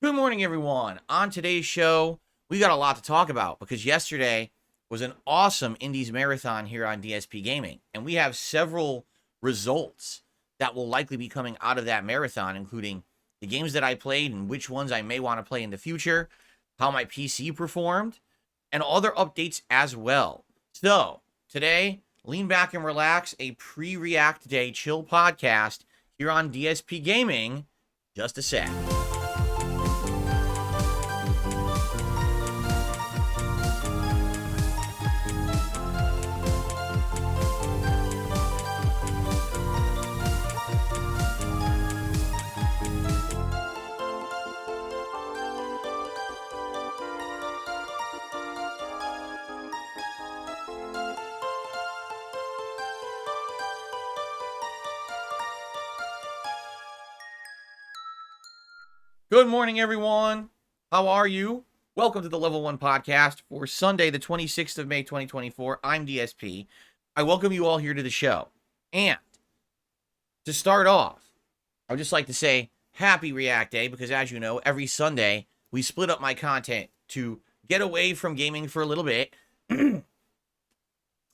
Good morning, everyone. On today's show, we got a lot to talk about because yesterday was an awesome Indies marathon here on DSPGaming, and we have several results that will likely be coming out of that marathon, including the games that I played and which ones I may want to play in the future, how my PC performed, and other updates as well. So, today, lean back and relax, a pre-React Day chill podcast here on DSPGaming. Just a sec. Good morning, everyone. How are you? Welcome to the Level 1 podcast for Sunday, the 26th of May, 2024. I'm DSP. I welcome you all here to the show. And to start off, I would just like to say happy React Day because, as you know, every Sunday we split up my content to get away from gaming for a little bit and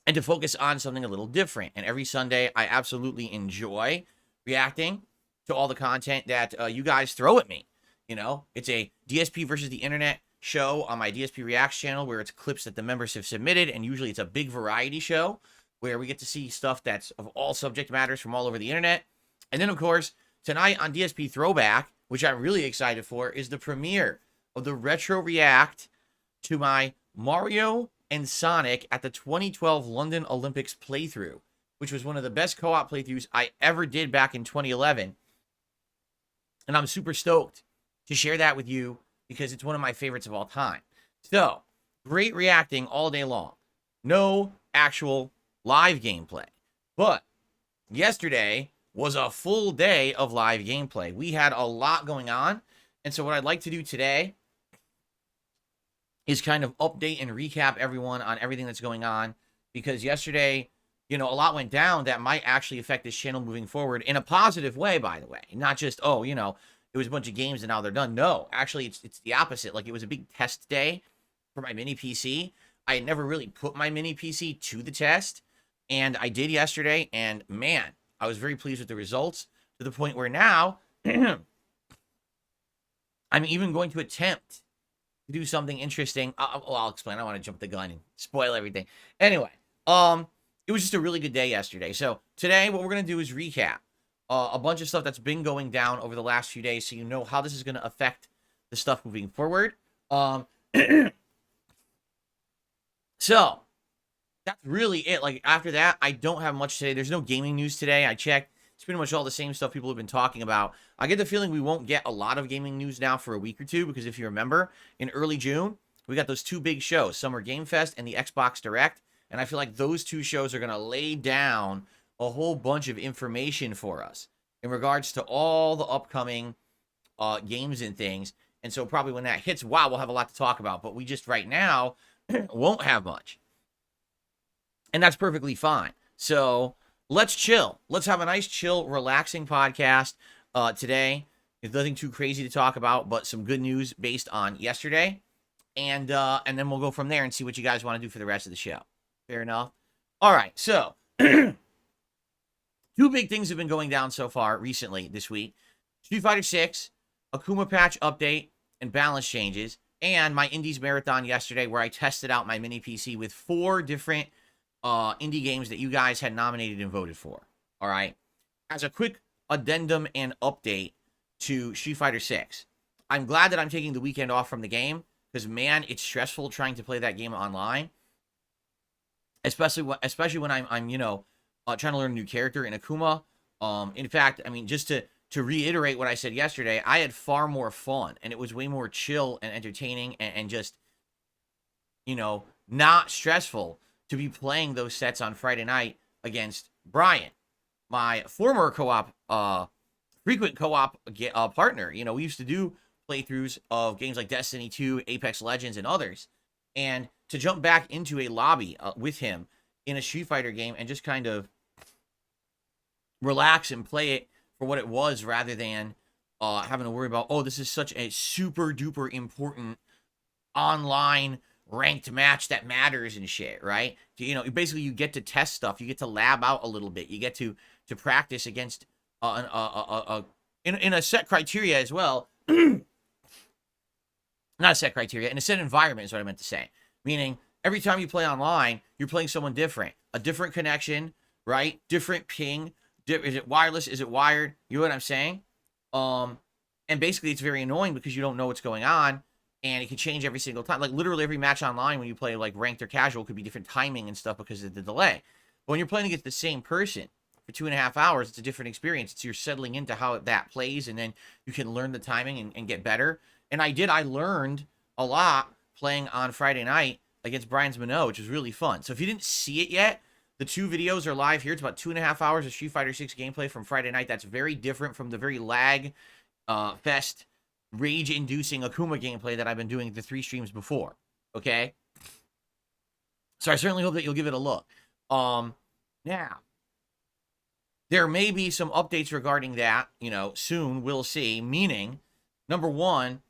to focus on something a little different. And every Sunday, I absolutely enjoy reacting to all the content that you guys throw at me. You know, it's a DSP versus the internet show on my DSP Reacts channel where it's clips that the members have submitted, and usually it's a big variety show where we get to see stuff that's of all subject matters from all over the internet. And then, of course, tonight on DSP Throwback, which I'm really excited for, is the premiere of the Retro React to my Mario and Sonic at the 2012 London Olympics playthrough, which was one of the best co-op playthroughs I ever did back in 2011. And I'm super stoked to share that with you because it's one of my favorites of all time. So, great reacting all day long. No actual live gameplay. But yesterday was a full day of live gameplay. We had a lot going on. And so what I'd like to do today is kind of update and recap everyone on everything that's going on. Because yesterday, you know, a lot went down that might actually affect this channel moving forward in a positive way, by the way. Not just, oh, you know, it was a bunch of games and now they're done. No, actually, it's the opposite. Like, it was a big test day for my mini PC. I had never really put my mini PC to the test, and I did yesterday, and man, I was very pleased with the results to the point where now I'm even going to attempt to do something interesting. I'll explain. I don't want to jump the gun and spoil everything. Anyway, it was just a really good day yesterday. So today, what we're going to do is recap a bunch of stuff that's been going down over the last few days so you know how this is going to affect the stuff moving forward. So, that's really it. Like, after that, I don't have much today. There's no gaming news today. I checked. It's pretty much all the same stuff people have been talking about. I get the feeling we won't get a lot of gaming news now for a week or two because if you remember, in early June, we got those two big shows, Summer Game Fest and the Xbox Direct, and I feel like those two shows are going to lay down a whole bunch of information for us in regards to all the upcoming games and things. And so probably when that hits, wow, we'll have a lot to talk about. But we just right now won't have much. And that's perfectly fine. So let's chill. Let's have a nice, chill, relaxing podcast today. There's nothing too crazy to talk about, but some good news based on yesterday. And then we'll go from there and see what you guys want to do for the rest of the show. Fair enough? All right, so two big things have been going down so far recently this week. Street Fighter 6, Akuma patch update, and balance changes. And my Indies marathon yesterday where I tested out my mini PC with 4 different indie games that you guys had nominated and voted for. All right. As a quick addendum and update to Street Fighter 6, I'm glad that I'm taking the weekend off from the game because, man, it's stressful trying to play that game online. Especially when I'm you know, trying to learn a new character in Akuma. In fact, I mean, just to reiterate what I said yesterday, I had far more fun, and it was way more chill and entertaining and just, you know, not stressful to be playing those sets on Friday night against Brian, my former co-op, frequent co-op partner. You know, we used to do playthroughs of games like Destiny 2, Apex Legends, and others. And to jump back into a lobby with him in a Street Fighter game and just kind of relax and play it for what it was rather than having to worry about, oh, this is such a super duper important online ranked match that matters and shit, right? You know, basically you get to test stuff, you get to lab out a little bit, you get to practice against in a set criteria as well. Not a set criteria, in a set environment is what I meant to say. Meaning, every time you play online, you're playing someone different, a different connection, right? Different ping. Is it wireless? Is it wired? You know what I'm saying? And basically, it's very annoying because you don't know what's going on, and it can change every single time. Like literally every match online when you play like ranked or casual could be different timing and stuff because of the delay. But when you're playing against the same person for 2.5 hours, it's a different experience. It's you're settling into how that plays, and then you can learn the timing and get better. And I learned a lot playing on Friday night against Brian's Minot, which was really fun. So if you didn't see it yet, the 2 videos are live here. It's about 2.5 hours of Street Fighter 6 gameplay from Friday night. That's very different from the very lag fest, rage-inducing Akuma gameplay that I've been doing the 3 streams before. Okay? So I certainly hope that you'll give it a look. Now, there may be some updates regarding that, you know, soon. We'll see. Meaning, number one,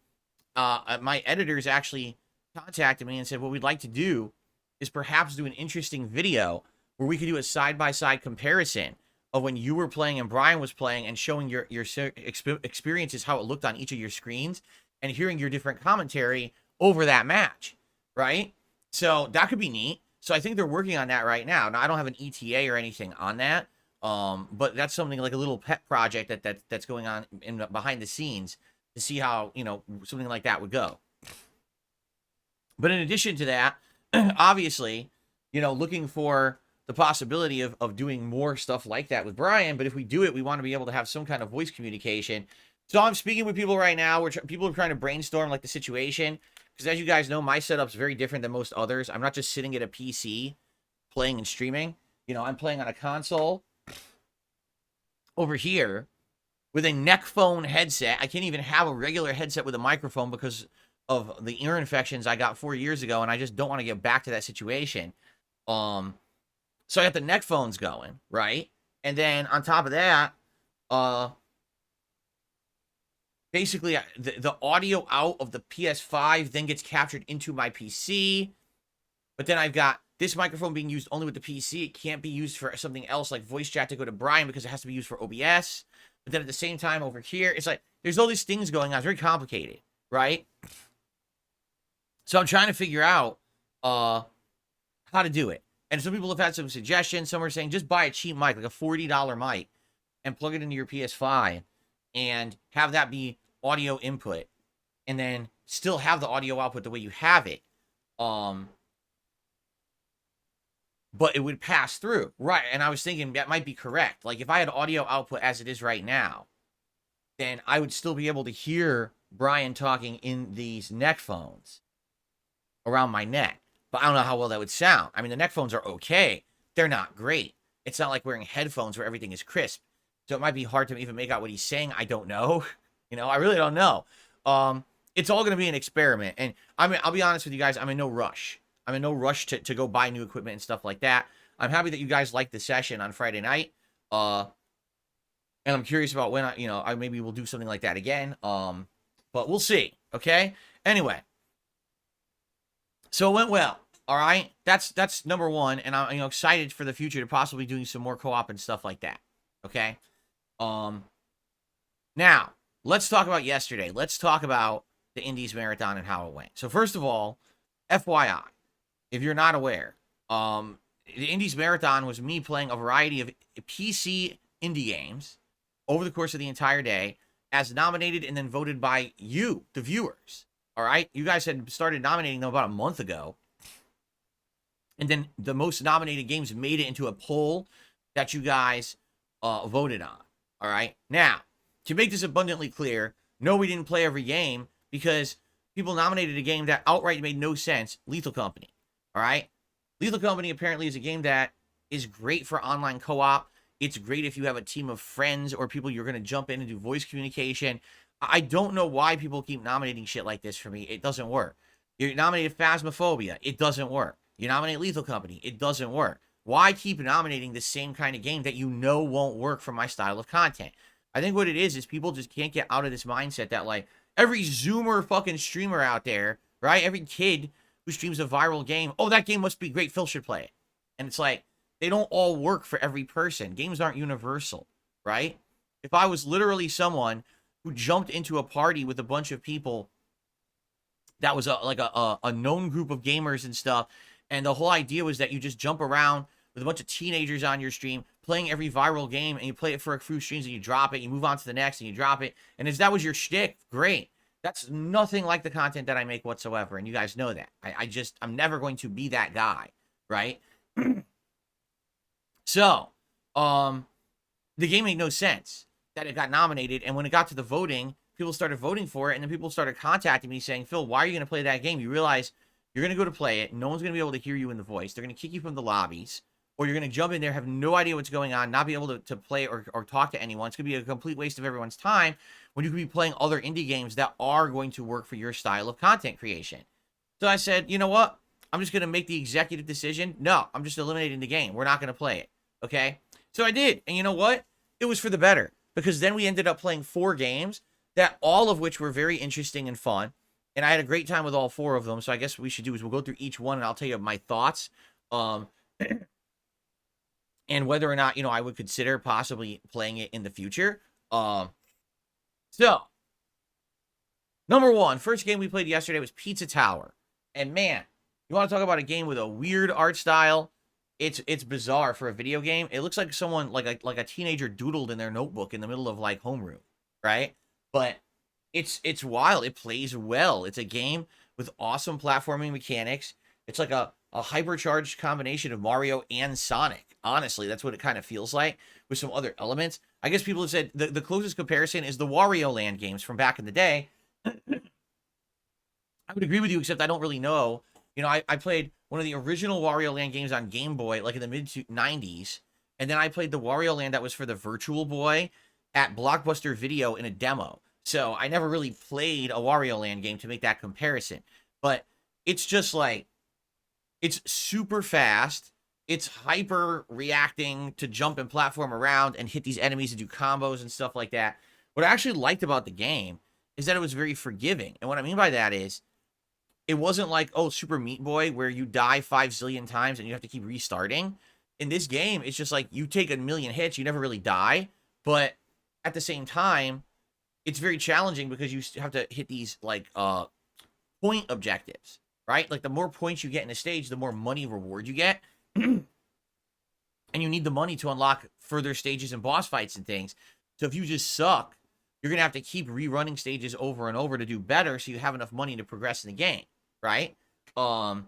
my editors actually contacted me and said what we'd like to do is perhaps do an interesting video where we could do a side-by-side comparison of when you were playing and Brian was playing and showing your experiences, how it looked on each of your screens, and hearing your different commentary over that match, right? So that could be neat. So I think they're working on that right now. Now, I don't have an ETA or anything on that, but that's something like a little pet project that's going on behind the scenes to see how, you know, something like that would go. But in addition to that, obviously, you know, looking for the possibility of doing more stuff like that with Brian. But if we do it, we want to be able to have some kind of voice communication. So I'm speaking with people right now. People are trying to brainstorm like the situation. Because as you guys know, my setup's very different than most others. I'm not just sitting at a PC playing and streaming. You know, I'm playing on a console over here with a neck phone headset. I can't even have a regular headset with a microphone because of the ear infections I got 4 years ago, and I just don't want to get back to that situation. So I got the neck phones going, right? And then on top of that, basically the audio out of the PS5 then gets captured into my PC. But then I've got this microphone being used only with the PC. It can't be used for something else like voice chat to go to Brian because it has to be used for OBS. But then at the same time over here, it's like there's all these things going on. It's very complicated, right? So I'm trying to figure out how to do it. And some people have had some suggestions. Some are saying just buy a cheap mic, like a $40 mic, and plug it into your PS5 and have that be audio input. And then still have the audio output the way you have it. But it would pass through. Right. And I was thinking that might be correct. Like if I had audio output as it is right now, then I would still be able to hear Brian talking in these neck phones around my neck. But I don't know how well that would sound. I mean, the neck phones are okay. They're not great. It's not like wearing headphones where everything is crisp. So it might be hard to even make out what he's saying. I don't know. You know, I really don't know. It's all going to be an experiment. And I mean, I'll be honest with you guys. I'm in no rush. I'm in no rush to go buy new equipment and stuff like that. I'm happy that you guys liked the session on Friday night. And I'm curious about when I maybe we'll do something like that again. But we'll see. Okay. Anyway. So it went well. All right. That's number one. And I'm excited for the future to possibly doing some more co-op and stuff like that. Okay. Now let's talk about yesterday. Let's talk about the Indies Marathon and how it went. So first of all, FYI, if you're not aware, the Indies Marathon was me playing a variety of PC indie games over the course of the entire day as nominated and then voted by you, the viewers. All right. You guys had started nominating them about a month ago. And then the most nominated games made it into a poll that you guys voted on. All right. Now, to make this abundantly clear, no, we didn't play every game because people nominated a game that outright made no sense, Lethal Company. All right. Lethal Company apparently is a game that is great for online co-op. It's great if you have a team of friends or people you're going to jump in and do voice communication. I don't know why people keep nominating shit like this for me. It doesn't work. You nominated Phasmophobia. It doesn't work. You nominate Lethal Company. It doesn't work. Why keep nominating the same kind of game that you know won't work for my style of content? I think what it is people just can't get out of this mindset that, like, every Zoomer fucking streamer out there, right? Every kid who streams a viral game, oh, that game must be great, Phil should play it. And it's like, they don't all work for every person. Games aren't universal, right? If I was literally someone who jumped into a party with a bunch of people that was a known group of gamers and stuff, and the whole idea was that you just jump around with a bunch of teenagers on your stream playing every viral game, and you play it for a few streams and you drop it, you move on to the next and you drop it, and if that was your shtick, great. That's nothing like the content that I make whatsoever, and you guys know that. I'm never going to be that guy, right? So, the game made no sense that it got nominated, and when it got to the voting, people started voting for it, and then people started contacting me saying, Phil, why are you going to play that game? You realize you're going to go to play it, no one's going to be able to hear you in the voice, they're going to kick you from the lobbies, or you're going to jump in there, have no idea what's going on, not be able to play or talk to anyone. It's going to be a complete waste of everyone's time when you could be playing other indie games that are going to work for your style of content creation. So I said, you know what? I'm just going to make the executive decision. No, I'm just eliminating the game. We're not going to play it. Okay? So I did. And you know what? It was for the better, because then we ended up playing 4 games, that all of which were very interesting and fun. And I had a great time with all 4 of them. So I guess what we should do is we'll go through each one and I'll tell you my thoughts. And whether or not, you know, I would consider possibly playing it in the future. So, number 1, first game we played yesterday was Pizza Tower. And man, you want to talk about a game with a weird art style? It's bizarre for a video game. It looks like someone, like a teenager doodled in their notebook in the middle of, like, homeroom, right? But it's wild. It plays well. It's a game with awesome platforming mechanics. It's like a hypercharged combination of Mario and Sonic. Honestly, that's what it kind of feels like, with some other elements. I guess people have said the closest comparison is the Wario Land games from back in the day. I would agree with you, except I don't really know. You know, I played one of the original Wario Land games on Game Boy, like in the mid-90s, and then I played the Wario Land that was for the Virtual Boy at Blockbuster Video in a demo. So I never really played a Wario Land game to make that comparison. But it's just like, it's super fast. It's hyper reacting to jump and platform around and hit these enemies and do combos and stuff like that. What I actually liked about the game is that it was very forgiving. And what I mean by that is, it wasn't like, oh, Super Meat Boy, where you die 5 zillion times and you have to keep restarting. In this game, it's just like, you take a million hits, you never really die. But at the same time, it's very challenging because you have to hit these, like, point objectives, right? Like, the more points you get in a stage, the more money reward you get. And you need the money to unlock further stages and boss fights and things. So if you just suck, you're going to have to keep rerunning stages over and over to do better so you have enough money to progress in the game, right? But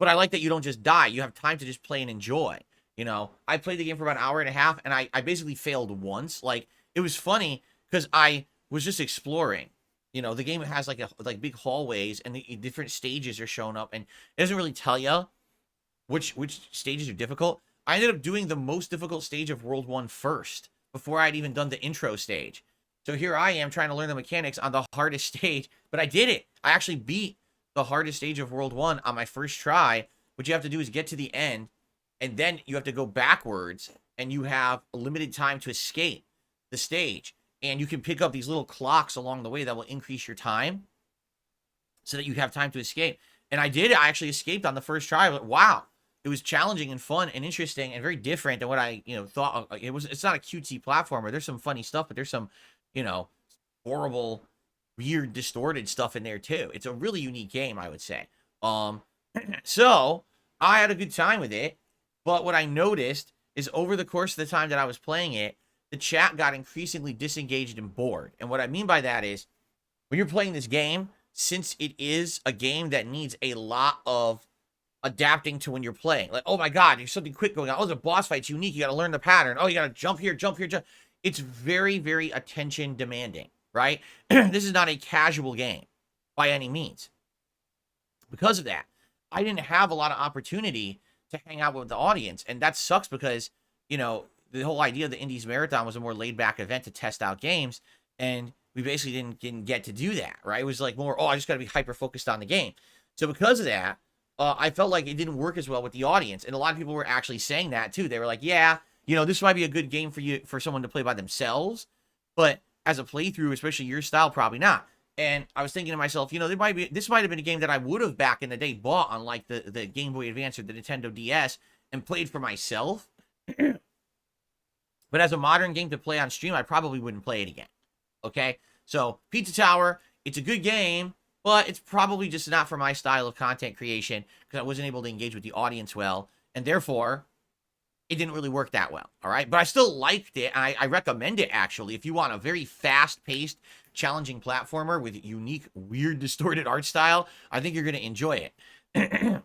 I like that you don't just die. You have time to just play and enjoy. You know, I played the game for about an hour and a half, and I basically failed once. Like, it was funny because I was just exploring. You know, the game has like big hallways, and the different stages are showing up, and it doesn't really tell you which stages are difficult. I ended up doing the most difficult stage of World 1 first, before I'd even done the intro stage. So here I am trying to learn the mechanics on the hardest stage, but I did it. I actually beat the hardest stage of World 1 on my first try. What you have to do is get to the end, and then you have to go backwards, and you have a limited time to escape the stage. And you can pick up these little clocks along the way that will increase your time so that you have time to escape. And I did. I actually escaped on the first try. But wow, it was challenging and fun and interesting and very different than what I, thought. It's not a cutesy platformer. There's some funny stuff, but there's some, horrible, weird, distorted stuff in there too. It's a really unique game, I would say. So I had a good time with it. But what I noticed is over the course of the time that I was playing it, the chat got increasingly disengaged and bored. And what I mean by that is, when you're playing this game, since it is a game that needs a lot of adapting to when you're playing, like, oh my god, there's something quick going on. Oh, the boss fight's unique. You got to learn the pattern. Oh, you got to jump here, jump here, jump. It's very, very attention demanding, right? This is not a casual game by any means. Because of that, I didn't have a lot of opportunity to hang out with the audience. And that sucks because, the whole idea of the Indies Marathon was a more laid-back event to test out games, and we basically didn't get to do that, right? It was like more, I just got to be hyper-focused on the game. So because of that, I felt like it didn't work as well with the audience, and a lot of people were actually saying that, too. They were like, yeah, this might be a good game for someone to play by themselves, But as a playthrough, especially your style, probably not. And I was thinking to myself, you know, this might have been a game that I would have back in the day bought on like the Game Boy Advance or the Nintendo DS and played for myself. But as a modern game to play on stream, I probably wouldn't play it again. Okay? So, Pizza Tower, it's a good game, but it's probably just not for my style of content creation because I wasn't able to engage with the audience well, and therefore, it didn't really work that well, all right? But I still liked it, and I recommend it, actually. If you want a very fast-paced, challenging platformer with unique, weird, distorted art style, I think you're going to enjoy it.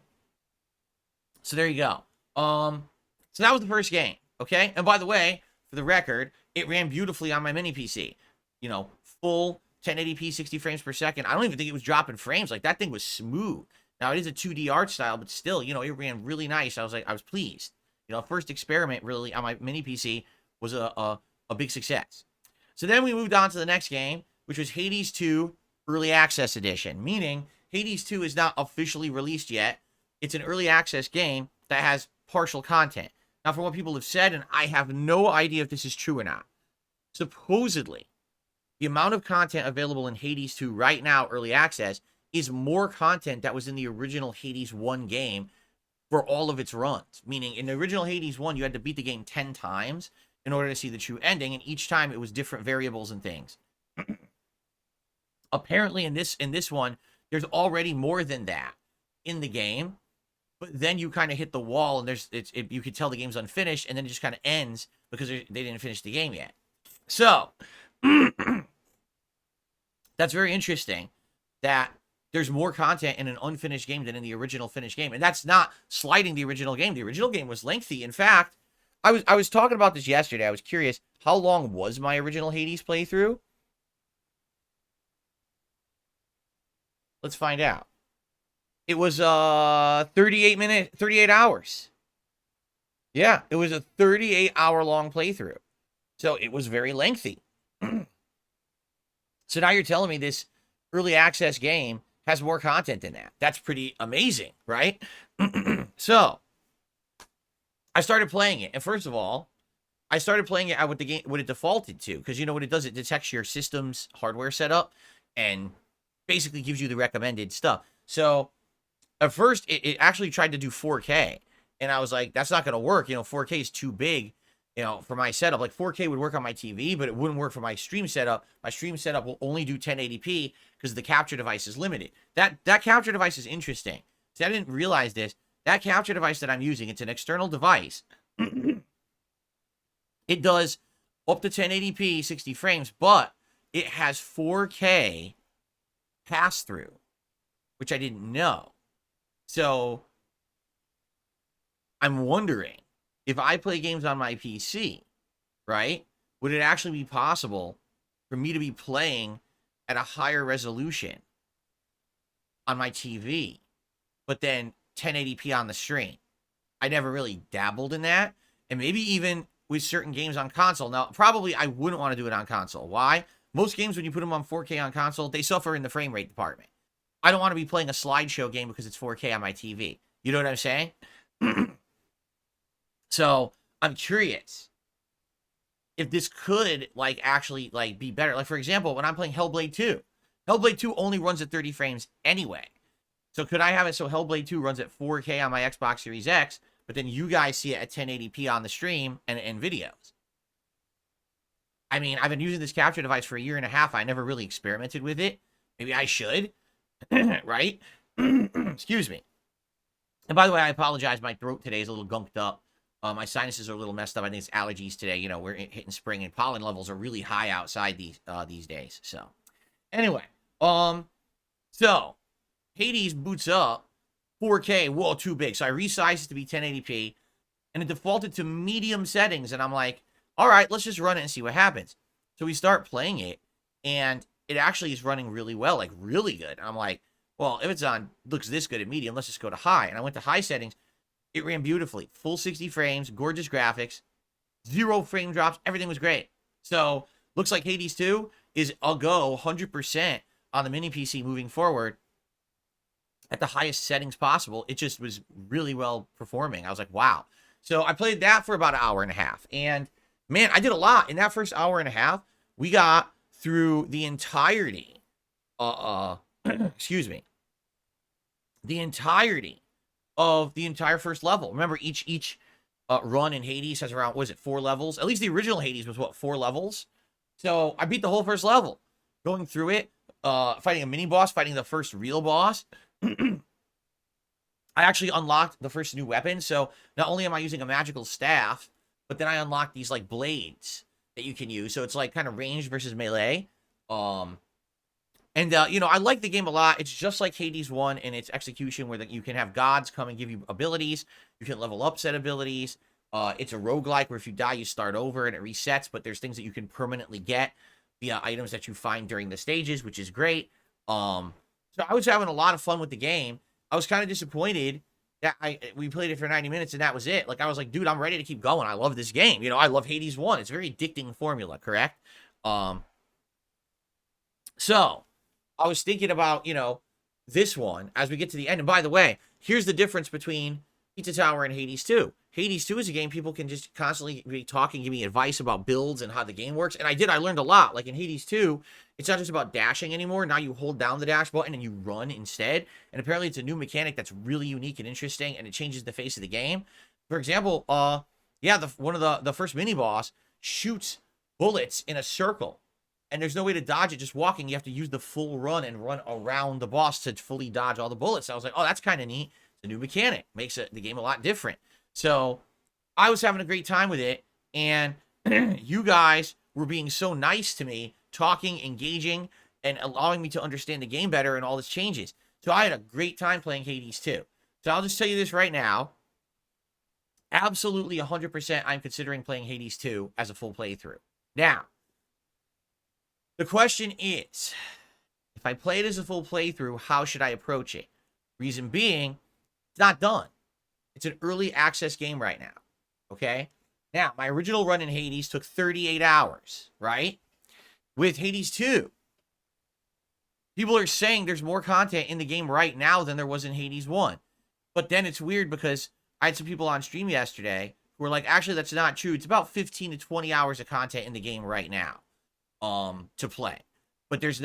So there you go. So that was the first game, okay? And by the way, for the record, it ran beautifully on my mini PC. You know, full 1080p, 60 frames per second. I don't even think it was dropping frames. Like, that thing was smooth. Now, it is a 2D art style, but still, you know, it ran really nice. I was pleased. You know, first experiment really on my mini PC was a big success. So then we moved on to the next game, which was Hades 2 Early Access Edition, meaning Hades 2 is not officially released yet. It's an early access game that has partial content. Now, from what people have said, and I have no idea if this is true or not, supposedly, the amount of content available in Hades 2 right now, early access, is more content that was in the original Hades 1 game for all of its runs. Meaning, in the original Hades 1, you had to beat the game 10 times in order to see the true ending, and each time it was different variables and things. Apparently, in this one, there's already more than that in the game, but then you kind of hit the wall, and you could tell the game's unfinished, and then it just kind of ends because they didn't finish the game yet. So, that's very interesting that there's more content in an unfinished game than in the original finished game. And that's not slighting the original game. The original game was lengthy. In fact, I was talking about this yesterday. I was curious, how long was my original Hades playthrough? Let's find out. It was 38 hours. Yeah, it was a 38-hour long playthrough. So it was very lengthy. So now you're telling me this early access game has more content than that. That's pretty amazing, right? So I started playing it. And first of all, I started playing it what it defaulted to. Because you know what it does? It detects your system's hardware setup and basically gives you the recommended stuff. So at first, it actually tried to do 4K. And I was like, that's not going to work. You know, 4K is too big, you know, for my setup. Like 4K would work on my TV, but it wouldn't work for my stream setup. My stream setup will only do 1080p because the capture device is limited. That capture device is interesting. See, I didn't realize this. That capture device that I'm using, it's an external device. It does up to 1080p, 60 frames, but it has 4K pass-through, which I didn't know. So I'm wondering, if I play games on my PC, right, would it actually be possible for me to be playing at a higher resolution on my TV, but then 1080p on the stream? I never really dabbled in that. And maybe even with certain games on console. Now, probably I wouldn't want to do it on console. Why? Most games, when you put them on 4K on console, they suffer in the frame rate department. I don't want to be playing a slideshow game because it's 4K on my TV. You know what I'm saying? So I'm curious if this could actually be better. Like, for example, when I'm playing Hellblade 2, Hellblade 2 only runs at 30 frames anyway. So could I have it so Hellblade 2 runs at 4K on my Xbox Series X, but then you guys see it at 1080p on the stream and videos? I mean, I've been using this capture device for a year and a half. I never really experimented with it. Maybe I should, right? Excuse me. And by the way, I apologize. My throat today is a little gunked up. My sinuses are a little messed up. I think it's allergies today. You know, we're hitting spring, and pollen levels are really high outside these days. So, anyway, so Hades boots up 4K. Whoa, too big. So I resized it to be 1080p, and it defaulted to medium settings. And I'm like, all right, let's just run it and see what happens. So we start playing it, and it actually is running really well, like really good. And I'm like, well, if it's looks this good at medium, let's just go to high. And I went to high settings. It ran beautifully. Full 60 frames, gorgeous graphics, 0 frame drops. Everything was great. So, looks like Hades 2 is a go 100% on the mini PC moving forward at the highest settings possible. It just was really well performing. I was like, wow. So, I played that for about an hour and a half. And, man, I did a lot. In that first hour and a half, we got through the entirety, excuse me, the entirety of the entire first level. Remember, each run in Hades has around, what is it, 4 levels? At least the original Hades was, what, 4 levels? So I beat the whole first level. Going through it, fighting a mini-boss, fighting the first real boss. I actually unlocked the first new weapon, so not only am I using a magical staff, but then I unlocked these, like, blades that you can use. So it's, like, kind of ranged versus melee. You know, I like the game a lot. It's just like Hades 1 in its execution, where you can have gods come and give you abilities. You can level up said abilities. It's a roguelike where if you die, you start over and it resets, but there's things that you can permanently get via items that you find during the stages, which is great. So I was having a lot of fun with the game. I was kind of disappointed that we played it for 90 minutes and that was it. Like, I was like, dude, I'm ready to keep going. I love this game. You know, I love Hades 1. It's a very addicting formula, correct? So I was thinking about, you know, this one as we get to the end. And by the way, here's the difference between Pizza Tower and Hades 2. Hades 2 is a game people can just constantly be talking, give me advice about builds and how the game works. And I learned a lot. Like in Hades 2, it's not just about dashing anymore. Now you hold down the dash button and you run instead. And apparently it's a new mechanic that's really unique and interesting, and it changes the face of the game. For example, one of the first mini boss shoots bullets in a circle. And there's no way to dodge it just walking. You have to use the full run and run around the boss to fully dodge all the bullets. So I was like, oh, that's kind of neat. It's a new mechanic. Makes the game a lot different. So I was having a great time with it. And you guys were being so nice to me, talking, engaging, and allowing me to understand the game better and all this changes. So I had a great time playing Hades 2. So I'll just tell you this right now. Absolutely 100% I'm considering playing Hades 2 as a full playthrough. Now, the question is, if I play it as a full playthrough, how should I approach it? Reason being, it's not done. It's an early access game right now, okay? Now, my original run in Hades took 38 hours, right? With Hades 2, people are saying there's more content in the game right now than there was in Hades 1. But then it's weird because I had some people on stream yesterday who were like, actually, that's not true. It's about 15 to 20 hours of content in the game right now. To play, but it's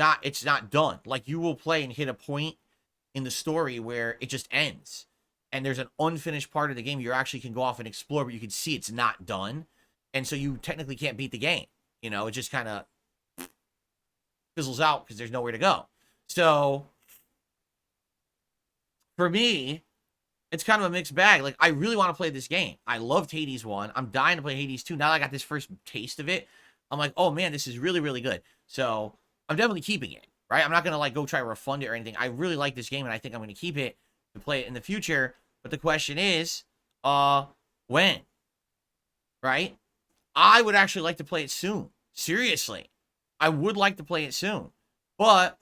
not done. Like, you will play and hit a point in the story where it just ends, and there's an unfinished part of the game you actually can go off and explore, but you can see it's not done, and so you technically can't beat the game. You know, it just kind of fizzles out because there's nowhere to go. So for me, it's kind of a mixed bag. Like, I really want to play this game. I loved Hades 1. I'm dying to play Hades 2. Now that I got this first taste of it, I'm like, oh man, this is really, really good. So I'm definitely keeping it, right? I'm not going to like go try to refund it or anything. I really like this game and I think I'm going to keep it to play it in the future. But the question is, when, right? I would actually like to play it soon. Seriously. I would like to play it soon. But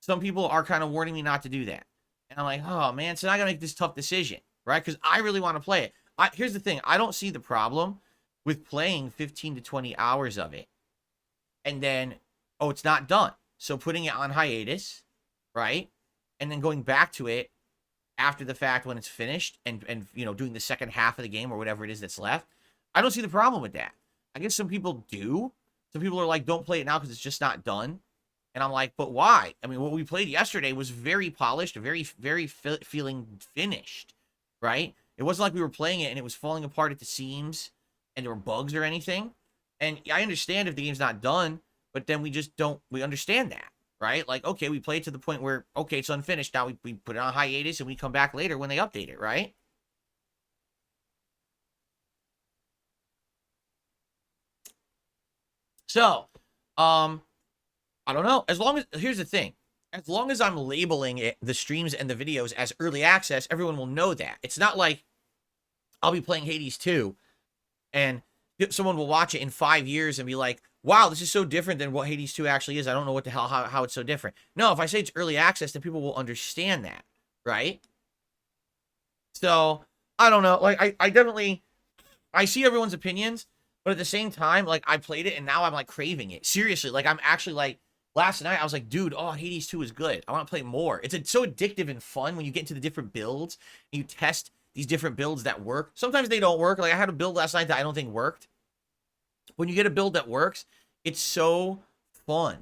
some people are kind of warning me not to do that. And I'm like, oh man, so I got to make this tough decision, right? Because I really want to play it. Here's the thing. I don't see the problem with playing 15 to 20 hours of it and then, oh, it's not done. So putting it on hiatus, right? And then going back to it after the fact when it's finished and you know, doing the second half of the game or whatever it is that's left. I don't see the problem with that. I guess some people do. Some people are like, don't play it now because it's just not done. And I'm like, but why? I mean, what we played yesterday was very polished, very, very feeling finished, right? It wasn't like we were playing it and it was falling apart at the seams and there were bugs or anything. And I understand if the game's not done, but then we understand that, right? Like, okay, we play it to the point where, okay, it's unfinished. Now we put it on hiatus and we come back later when they update it, right? So, I don't know. Here's the thing. As long as I'm labeling it, the streams and the videos as early access, everyone will know that. It's not like I'll be playing Hades 2 and someone will watch it in 5 years and be like, wow, this is so different than what Hades 2 actually is. I don't know what the hell, how it's so different. No, if I say it's early access, then people will understand that, right? So, I don't know. Like, I see everyone's opinions, but at the same time, like, I played it and now I'm, like, craving it. Seriously, like, I'm actually, like, last night I was like, dude, oh, Hades 2 is good. I want to play more. It's so addictive and fun when you get into the different builds and you test these different builds that work. Sometimes they don't work. Like, I had a build last night that I don't think worked. When you get a build that works, it's so fun.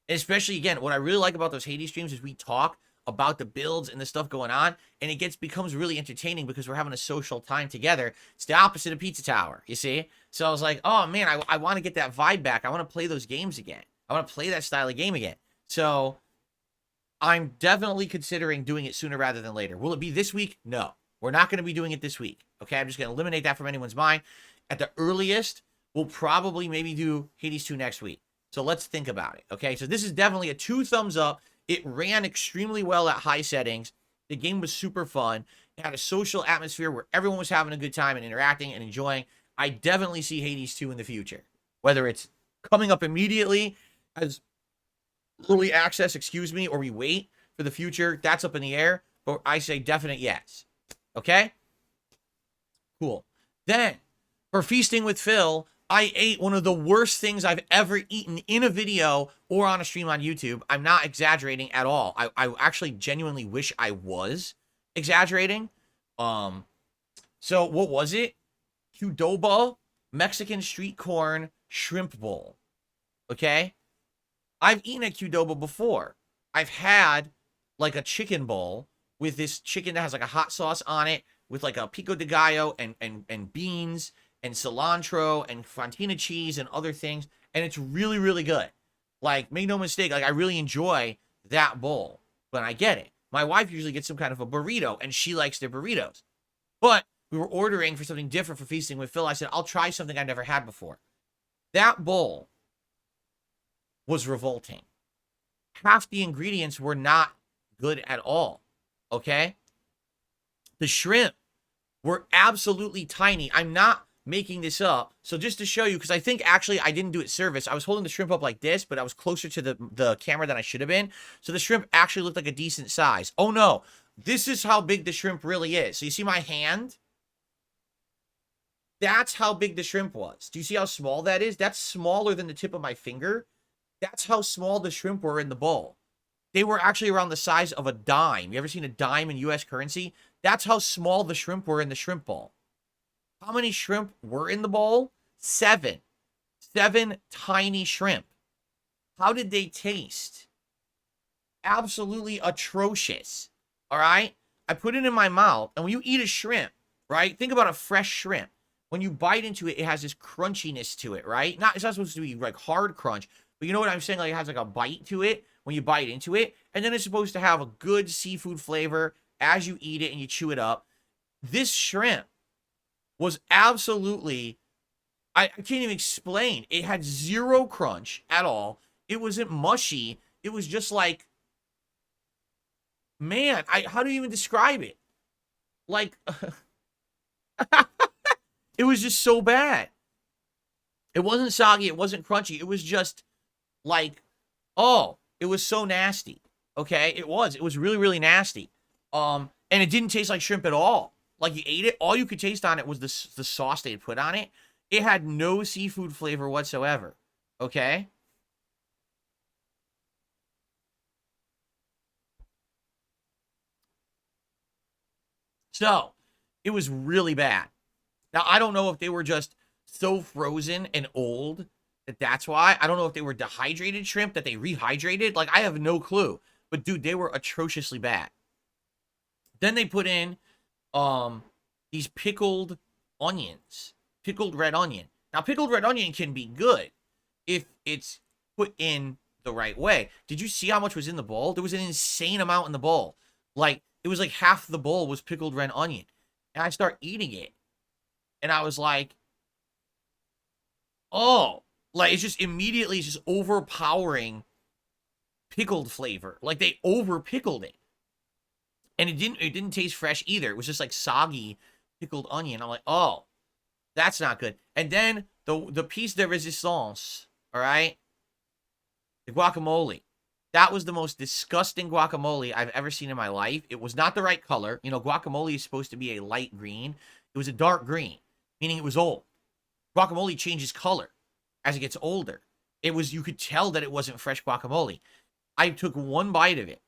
Especially, again, what I really like about those Hades streams is we talk about the builds and the stuff going on, and it becomes really entertaining because we're having a social time together. It's the opposite of Pizza Tower, you see? So I was like, oh man, I want to get that vibe back. I want to play those games again. I want to play that style of game again. So I'm definitely considering doing it sooner rather than later. Will it be this week? No. We're not going to be doing it this week. Okay, I'm just going to eliminate that from anyone's mind. At the earliest, we'll probably maybe do Hades 2 next week. So let's think about it. Okay, so this is definitely a 2 thumbs up. It ran extremely well at high settings. The game was super fun. It had a social atmosphere where everyone was having a good time and interacting and enjoying. I definitely see Hades 2 in the future. Whether it's coming up immediately as early access, or we wait for the future, that's up in the air. But I say definite yes. Okay? Cool. Then, for Feasting with Phil, I ate one of the worst things I've ever eaten in a video or on a stream on YouTube. I'm not exaggerating at all. I actually genuinely wish I was exaggerating. So what was it? Qdoba Mexican street corn shrimp bowl. Okay? I've eaten at Qdoba before. I've had like a chicken bowl with this chicken that has like a hot sauce on it with like a pico de gallo and beans and cilantro and fontina cheese and other things. And it's really, really good. Like, make no mistake, like I really enjoy that bowl when I get it. My wife usually gets some kind of a burrito and she likes their burritos. But we were ordering for something different for Feasting with Phil. I said, I'll try something I've never had before. That bowl was revolting. Half the ingredients were not good at all. Okay? The shrimp were absolutely tiny. I'm not making this up. So just to show you, because I think actually I didn't do it service. I was holding the shrimp up like this, but I was closer to the camera than I should have been. So the shrimp actually looked like a decent size. Oh no, this is how big the shrimp really is. So you see my hand? That's how big the shrimp was. Do you see how small that is? That's smaller than the tip of my finger. That's how small the shrimp were in the bowl. They were actually around the size of a dime. You ever seen a dime in US currency? That's how small the shrimp were in the shrimp bowl. How many shrimp were in the bowl? 7. 7 tiny shrimp. How did they taste? Absolutely atrocious. All right? I put it in my mouth, and when you eat a shrimp, right? Think about a fresh shrimp. When you bite into it, it has this crunchiness to it, right? It's not supposed to be like hard crunch, but you know what I'm saying? Like it has like a bite to it when you bite into it, and then it's supposed to have a good seafood flavor as you eat it and you chew it up. This shrimp was absolutely, I can't even explain. It had zero crunch at all. It wasn't mushy. It was just like, man, how do you even describe it? Like, it was just so bad. It wasn't soggy. It wasn't crunchy. It was just like, oh, it was so nasty. Okay, it was really, really nasty. And it didn't taste like shrimp at all. Like you ate it, all you could taste on it was the sauce they had put on it. It had no seafood flavor whatsoever. Okay? So, it was really bad. Now, I don't know if they were just so frozen and old that's why. I don't know if they were dehydrated shrimp that they rehydrated. Like, I have no clue. But, dude, they were atrociously bad. Then they put in these pickled onions. Pickled red onion. Now, pickled red onion can be good if it's put in the right way. Did you see how much was in the bowl? There was an insane amount in the bowl. Like, it was like half the bowl was pickled red onion. And I start eating it. And I was like, oh. Like, it's just immediately just overpowering pickled flavor. Like, they over-pickled it. And it didn't taste fresh either. It was just like soggy pickled onion. I'm like, oh, that's not good. And then the piece de resistance, all right? The guacamole. That was the most disgusting guacamole I've ever seen in my life. It was not the right color. You know, guacamole is supposed to be a light green. It was a dark green, meaning it was old. Guacamole changes color as it gets older. You could tell that it wasn't fresh guacamole. I took one bite of it.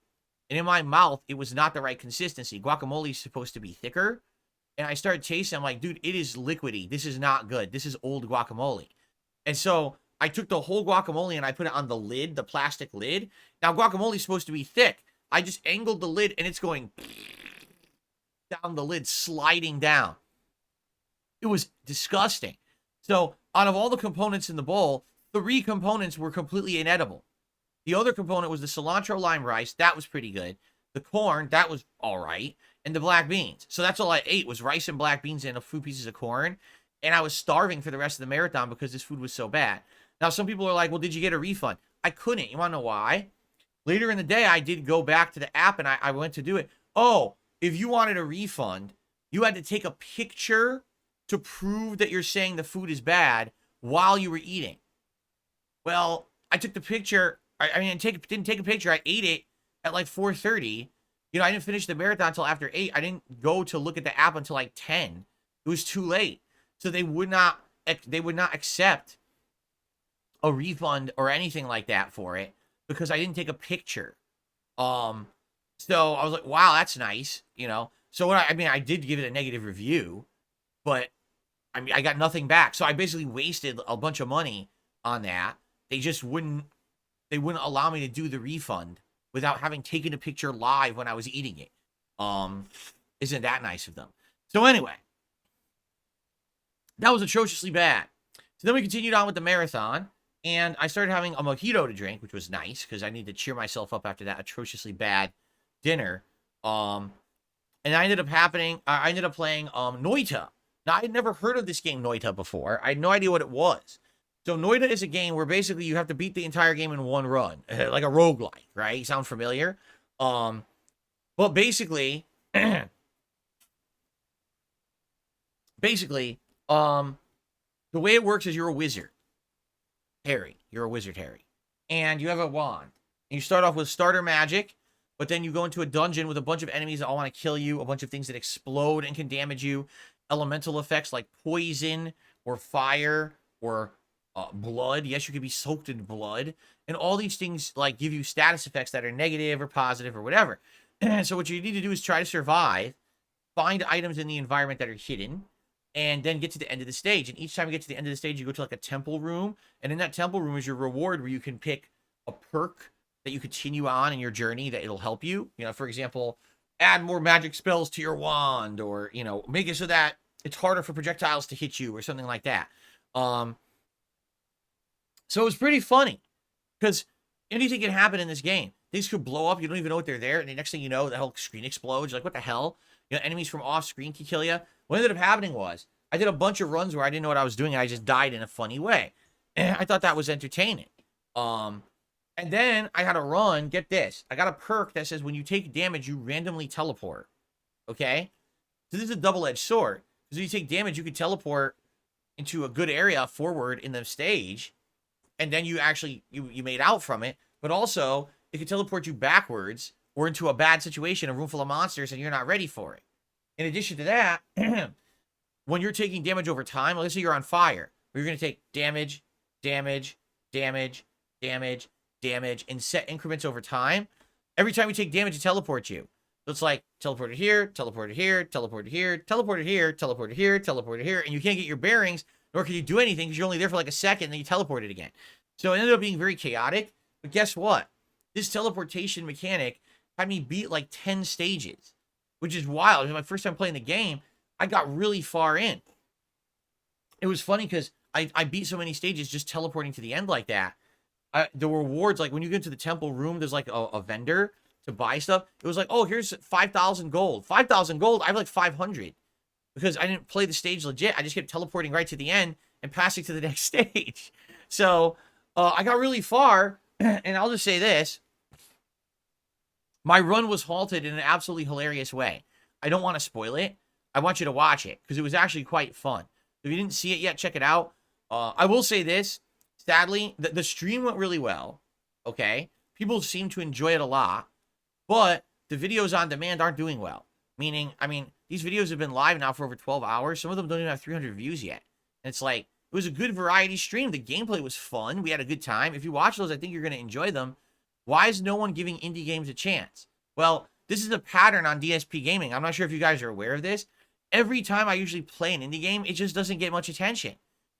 And in my mouth, it was not the right consistency. Guacamole is supposed to be thicker. And I started tasting, I'm like, dude, it is liquidy. This is not good. This is old guacamole. And so I took the whole guacamole and I put it on the lid, the plastic lid. Now, guacamole is supposed to be thick. I just angled the lid and it's going down the lid, sliding down. It was disgusting. So, out of all the components in the bowl, 3 components were completely inedible. The other component was the cilantro lime rice. That was pretty good. The corn, that was all right. And the black beans. So that's all I ate was rice and black beans and a few pieces of corn. And I was starving for the rest of the marathon because this food was so bad. Now, some people are like, well, did you get a refund? I couldn't. You want to know why? Later in the day, I did go back to the app and I went to do it. Oh, if you wanted a refund, you had to take a picture to prove that you're saying the food is bad while you were eating. Well, I took the picture. I didn't take a picture. I ate it at like 4:30. You know, I didn't finish the marathon until after 8. I didn't go to look at the app until like 10. It was too late. So they would not accept a refund or anything like that for it because I didn't take a picture. So I was like, wow, that's nice, you know. So I did give it a negative review, but I mean, I got nothing back. So I basically wasted a bunch of money on that. They just wouldn't allow me to do the refund without having taken a picture live when I was eating it. Isn't that nice of them? So anyway, that was atrociously bad. So then we continued on with the marathon, and I started having a mojito to drink, which was nice because I needed to cheer myself up after that atrociously bad dinner. And I ended up playing Noita. Now, I had never heard of this game Noita before. I had no idea what it was. So Noita is a game where basically you have to beat the entire game in one run, like a roguelike, right? Sound familiar? But basically, the way it works is you're a wizard, Harry. You're a wizard, Harry, and you have a wand. And you start off with starter magic, but then you go into a dungeon with a bunch of enemies that all want to kill you, a bunch of things that explode and can damage you, elemental effects like poison or fire or blood. Yes, you could be soaked in blood. And all these things like give you status effects that are negative or positive or whatever. So what you need to do is try to survive, find items in the environment that are hidden, and then get to the end of the stage. And each time you get to the end of the stage, you go to like a temple room. And in that temple room is your reward where you can pick a perk that you continue on in your journey that it'll help you. You know, for example, add more magic spells to your wand, or, you know, make it so that it's harder for projectiles to hit you or something like that. So it was pretty funny because anything can happen in this game. Things could blow up. You don't even know what they're there. And the next thing you know, the whole screen explodes. You're like, what the hell? You know, enemies from off screen can kill you. What ended up happening was I did a bunch of runs where I didn't know what I was doing. And I just died in a funny way. And I thought that was entertaining. And then I had a run. Get this. I got a perk that says when you take damage, you randomly teleport. Okay? So this is a double-edged sword. Because when you take damage, you can teleport into a good area forward in the stage. And then you actually, you made out from it. But also, it can teleport you backwards or into a bad situation, a room full of monsters, and you're not ready for it. In addition to that, when you're taking damage over time, let's say you're on fire, you're going to take damage, damage, damage, damage, damage in set increments over time. Every time you take damage, it teleports you. So it's like teleported here, teleported here, teleported here, teleported here, teleported here, teleported here, and you can't get your bearings, nor can you do anything because you're only there for like a second, and then you teleport it again. So it ended up being very chaotic. But guess what? This teleportation mechanic had me beat like 10 stages, which is wild. It was my first time playing the game. I got really far in. It was funny because I beat so many stages just teleporting to the end like that. The rewards, like when you get to the temple room, there's like a vendor to buy stuff. It was like, oh, here's 5,000 gold. 5,000 gold? I have like 500 because I didn't play the stage legit. I just kept teleporting right to the end and passing to the next stage. So I got really far, and I'll just say this. My run was halted in an absolutely hilarious way. I don't want to spoil it. I want you to watch it because it was actually quite fun. If you didn't see it yet, check it out. I will say this. Sadly, the stream went really well, okay? People seem to enjoy it a lot, but the videos on demand aren't doing well. Meaning, I mean, these videos have been live now for over 12 hours. Some of them don't even have 300 views yet. And it's like, it was a good variety stream. The gameplay was fun. We had a good time. If you watch those, I think you're going to enjoy them. Why is no one giving indie games a chance? Well, this is a pattern on DSPGaming. I'm not sure if you guys are aware of this. Every time I usually play an indie game, it just doesn't get much attention.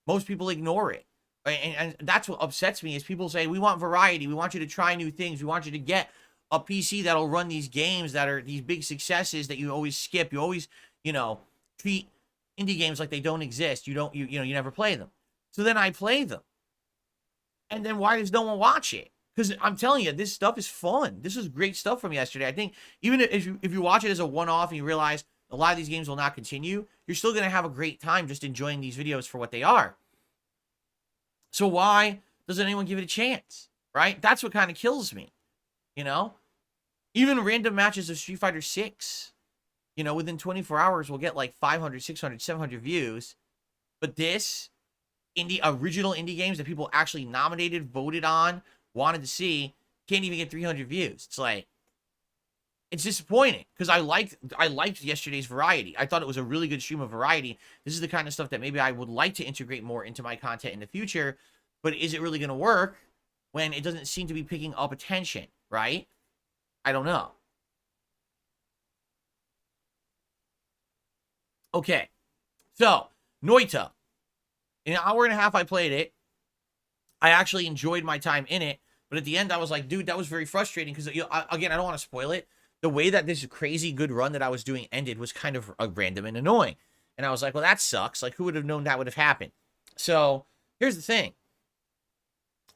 Most people ignore it. And that's what upsets me is people say, we want variety. We want you to try new things. We want you to get a PC that'll run these games that are these big successes that you always skip. You always, treat indie games like they don't exist. You don't, you never play them. So then I play them. And then why does no one watch it? Because I'm telling you, this stuff is fun. This is great stuff from yesterday. I think even if you watch it as a one-off and you realize a lot of these games will not continue, you're still going to have a great time just enjoying these videos for what they are. So why doesn't anyone give it a chance, right? That's what kind of kills me, Even random matches of Street Fighter 6, within 24 hours will get like 500, 600, 700 views. But this, original indie games that people actually nominated, voted on, wanted to see, can't even get 300 views. It's like, it's disappointing because I liked yesterday's variety. I thought it was a really good stream of variety. This is the kind of stuff that maybe I would like to integrate more into my content in the future, but is it really going to work when it doesn't seem to be picking up attention, right? I don't know. Okay, so Noita. In an hour and a half I played it. I actually enjoyed my time in it, but at the end I was like, dude, that was very frustrating because, again, I don't want to spoil it. The way that this crazy good run that I was doing ended was kind of random and annoying. And I was like, well, that sucks. Like, who would have known that would have happened? So here's the thing.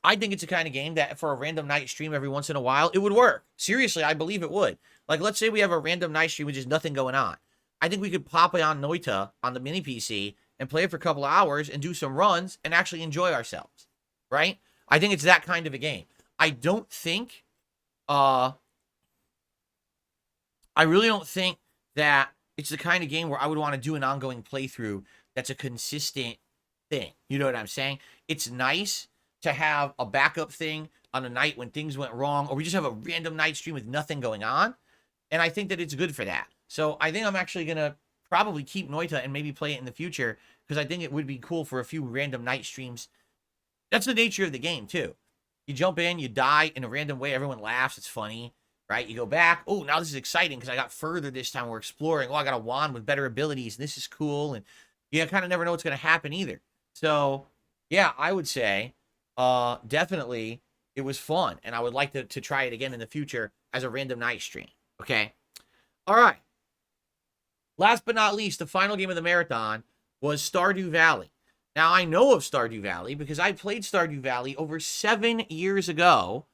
I think it's a kind of game that for a random night stream every once in a while, it would work. Seriously, I believe it would. Like, let's say we have a random night stream with just nothing going on. I think we could pop it on Noita on the mini PC and play it for a couple of hours and do some runs and actually enjoy ourselves, right? I think it's that kind of a game. I don't think, I really don't think that it's the kind of game where I would want to do an ongoing playthrough that's a consistent thing. You know what I'm saying? It's nice to have a backup thing on a night when things went wrong, or we just have a random night stream with nothing going on. And I think that it's good for that. So I think I'm actually going to probably keep Noita and maybe play it in the future because I think it would be cool for a few random night streams. That's the nature of the game, too. You jump in, you die in a random way, everyone laughs, it's funny, right? You go back, oh, now this is exciting because I got further this time, we're exploring. Oh, I got a wand with better abilities, and this is cool, and you kind of never know what's going to happen either. So, yeah, I would say definitely it was fun, and I would like to try it again in the future as a random night stream, okay? All right. Last but not least, the final game of the marathon was Stardew Valley. Now, I know of Stardew Valley because I played Stardew Valley over 7 years ago.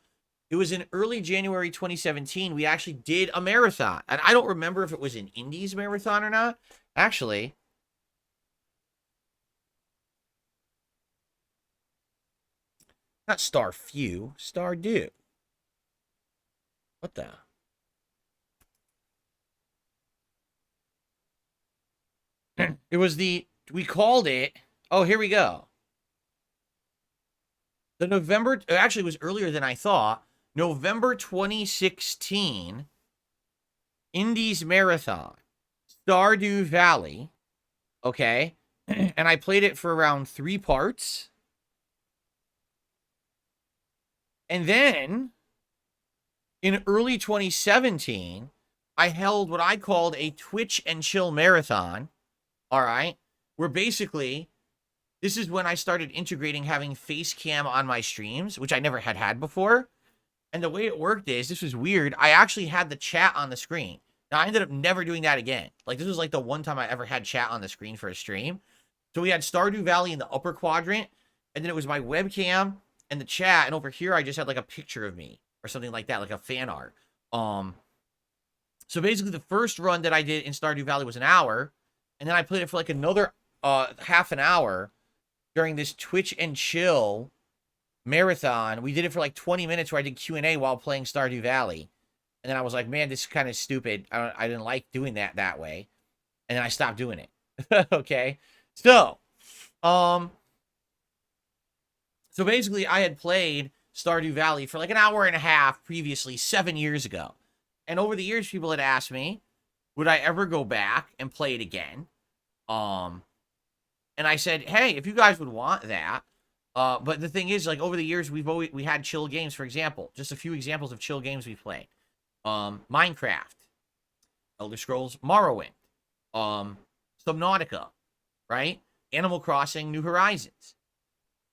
It was in early January 2017. We actually did a marathon. And I don't remember if it was an Indies marathon or not. Actually, not Starfew, Stardew. What the? It was we called it, oh, here we go. The November, actually it was earlier than I thought, November 2016 Indies Marathon, Stardew Valley, okay? And I played it for around 3 parts. And then, in early 2017, I held what I called a Twitch and Chill Marathon, all right? Where basically, this is when I started integrating having face cam on my streams, which I never had before. And the way it worked is, this was weird, I actually had the chat on the screen. Now, I ended up never doing that again. Like, this was like the one time I ever had chat on the screen for a stream. So we had Stardew Valley in the upper quadrant, and then it was my webcam and the chat, and over here I just had like a picture of me or something like that, like a fan art. So basically the first run that I did in Stardew Valley was an hour, and then I played it for like another half an hour during this Twitch and Chill marathon. We did it for like 20 minutes where I did Q&A while playing Stardew Valley. And then I was like, man, this is kind of stupid. I didn't like doing that way. And then I stopped doing it. Okay. So basically I had played Stardew Valley for like an hour and a half previously 7 years ago. And over the years, people had asked me, would I ever go back and play it again? And I said, hey, if you guys would want that. But the thing is, like, over the years, we had chill games, for example. Just a few examples of chill games we played. Minecraft, Elder Scrolls Morrowind, Subnautica, right? Animal Crossing New Horizons.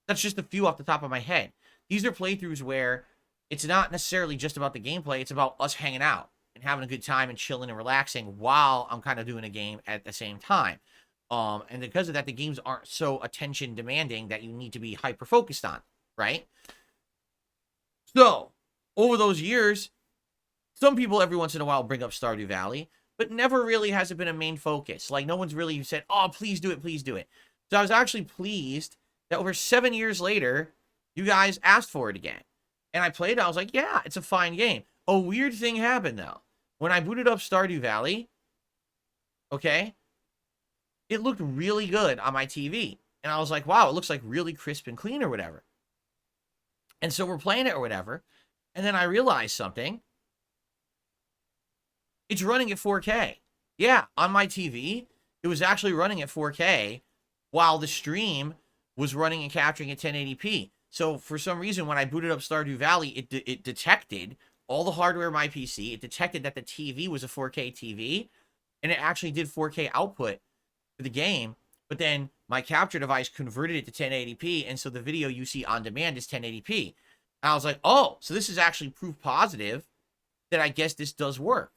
That's just a few off the top of my head. These are playthroughs where it's not necessarily just about the gameplay. It's about us hanging out and having a good time and chilling and relaxing while I'm kind of doing a game at the same time. And because of that, the games aren't so attention demanding that you need to be hyper focused on, right? So over those years, some people every once in a while bring up Stardew Valley, but never really has it been a main focus. Like, no one's really said, oh, please do it, please do it. So I was actually pleased that over 7 years later, you guys asked for it again. And I played it, I was like, yeah, it's a fine game. A weird thing happened, though. When I booted up Stardew Valley, okay, it looked really good on my TV. And I was like, wow, it looks like really crisp and clean or whatever. And so we're playing it or whatever. And then I realized something. It's running at 4K. Yeah, on my TV, it was actually running at 4K while the stream was running and capturing at 1080p. So for some reason, when I booted up Stardew Valley, it detected all the hardware of my PC. It detected that the TV was a 4K TV, and it actually did 4K output for the game. But then my capture device converted it to 1080p, and so the video you see on demand is 1080p. And I was like, oh, so this is actually proof positive that I guess this does work,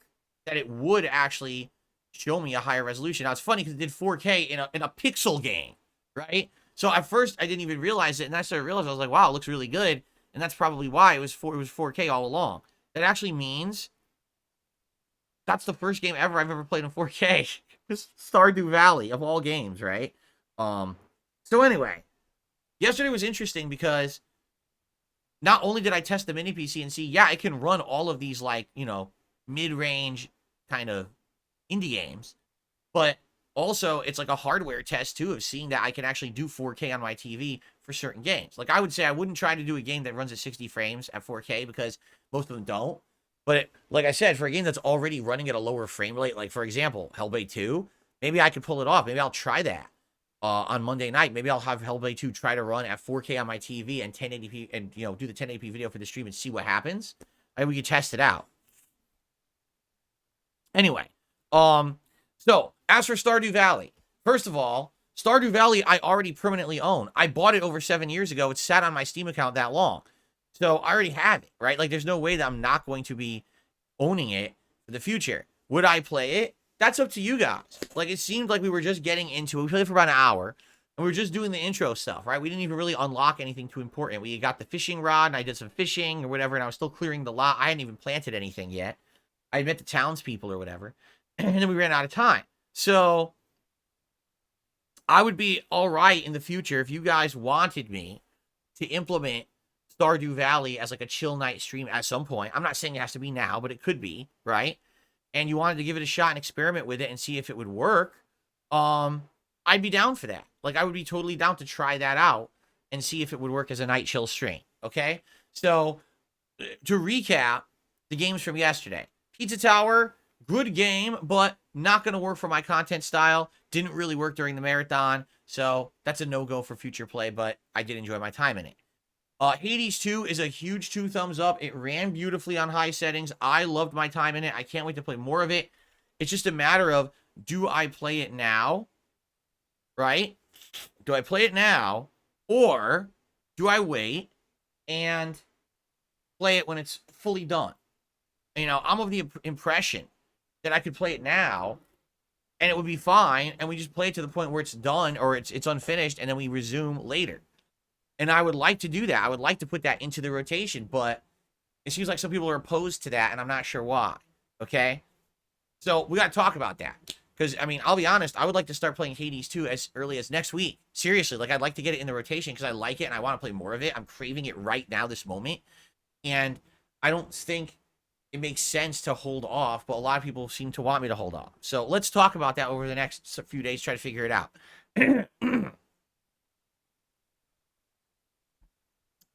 that it would actually show me a higher resolution. Now, it's funny because it did 4K in a pixel game, right? So at first, I didn't even realize it, and I started realizing, I was like, wow, it looks really good, and that's probably why it was 4K all along. That actually means that's the first game ever I've ever played in 4K. It's Stardew Valley, of all games, right? So anyway, yesterday was interesting because not only did I test the mini PC and see, yeah, it can run all of these, like, you know, mid-range kind of indie games, but also it's like a hardware test too of seeing that I can actually do 4K on my TV for certain games. Like, I would say I wouldn't try to do a game that runs at 60 frames at 4K because most of them don't. But like I said, for a game that's already running at a lower frame rate, like for example, Hellblade 2, maybe I could pull it off. Maybe I'll try that on Monday night. Maybe I'll have Hellblade 2 try to run at 4K on my TV and 1080p and, you know, do the 1080p video for the stream and see what happens. Maybe we could test it out. Anyway, so as for Stardew Valley, first of all, Stardew Valley I already permanently own. I bought it over 7 years ago. It sat on my Steam account that long. So I already have it, right? Like, there's no way that I'm not going to be owning it for the future. Would I play it? That's up to you guys. Like, it seemed like we were just getting into it. We played for about an hour, and we were just doing the intro stuff, right? We didn't even really unlock anything too important. We got the fishing rod, and I did some fishing or whatever, and I was still clearing the lot. I hadn't even planted anything yet. I met the townspeople or whatever, and then we ran out of time. So I would be all right in the future if you guys wanted me to implement Stardew Valley as like a chill night stream at some point. I'm not saying it has to be now, but it could be, right? And you wanted to give it a shot and experiment with it and see if it would work, I'd be down for that. Like, I would be totally down to try that out and see if it would work as a night chill stream, okay? So, to recap the games from yesterday. Pizza Tower, good game, but not going to work for my content style. Didn't really work during the marathon, so that's a no-go for future play, but I did enjoy my time in it. Hades 2 is a huge 2 thumbs up. It ran beautifully on high settings. I loved my time in it. I can't wait to play more of it. It's just a matter of, do I play it now? Right? Do I play it now? Or do I wait and play it when it's fully done? You know, I'm of the impression that I could play it now and it would be fine, and we just play it to the point where it's done or it's unfinished, and then we resume later. And I would like to do that. I would like to put that into the rotation, but it seems like some people are opposed to that, and I'm not sure why. Okay? So we got to talk about that. Because, I mean, I'll be honest, I would like to start playing Hades 2 as early as next week. Seriously, like, I'd like to get it in the rotation because I like it and I want to play more of it. I'm craving it right now, this moment. And I don't think it makes sense to hold off, but a lot of people seem to want me to hold off. So let's talk about that over the next few days, try to figure it out.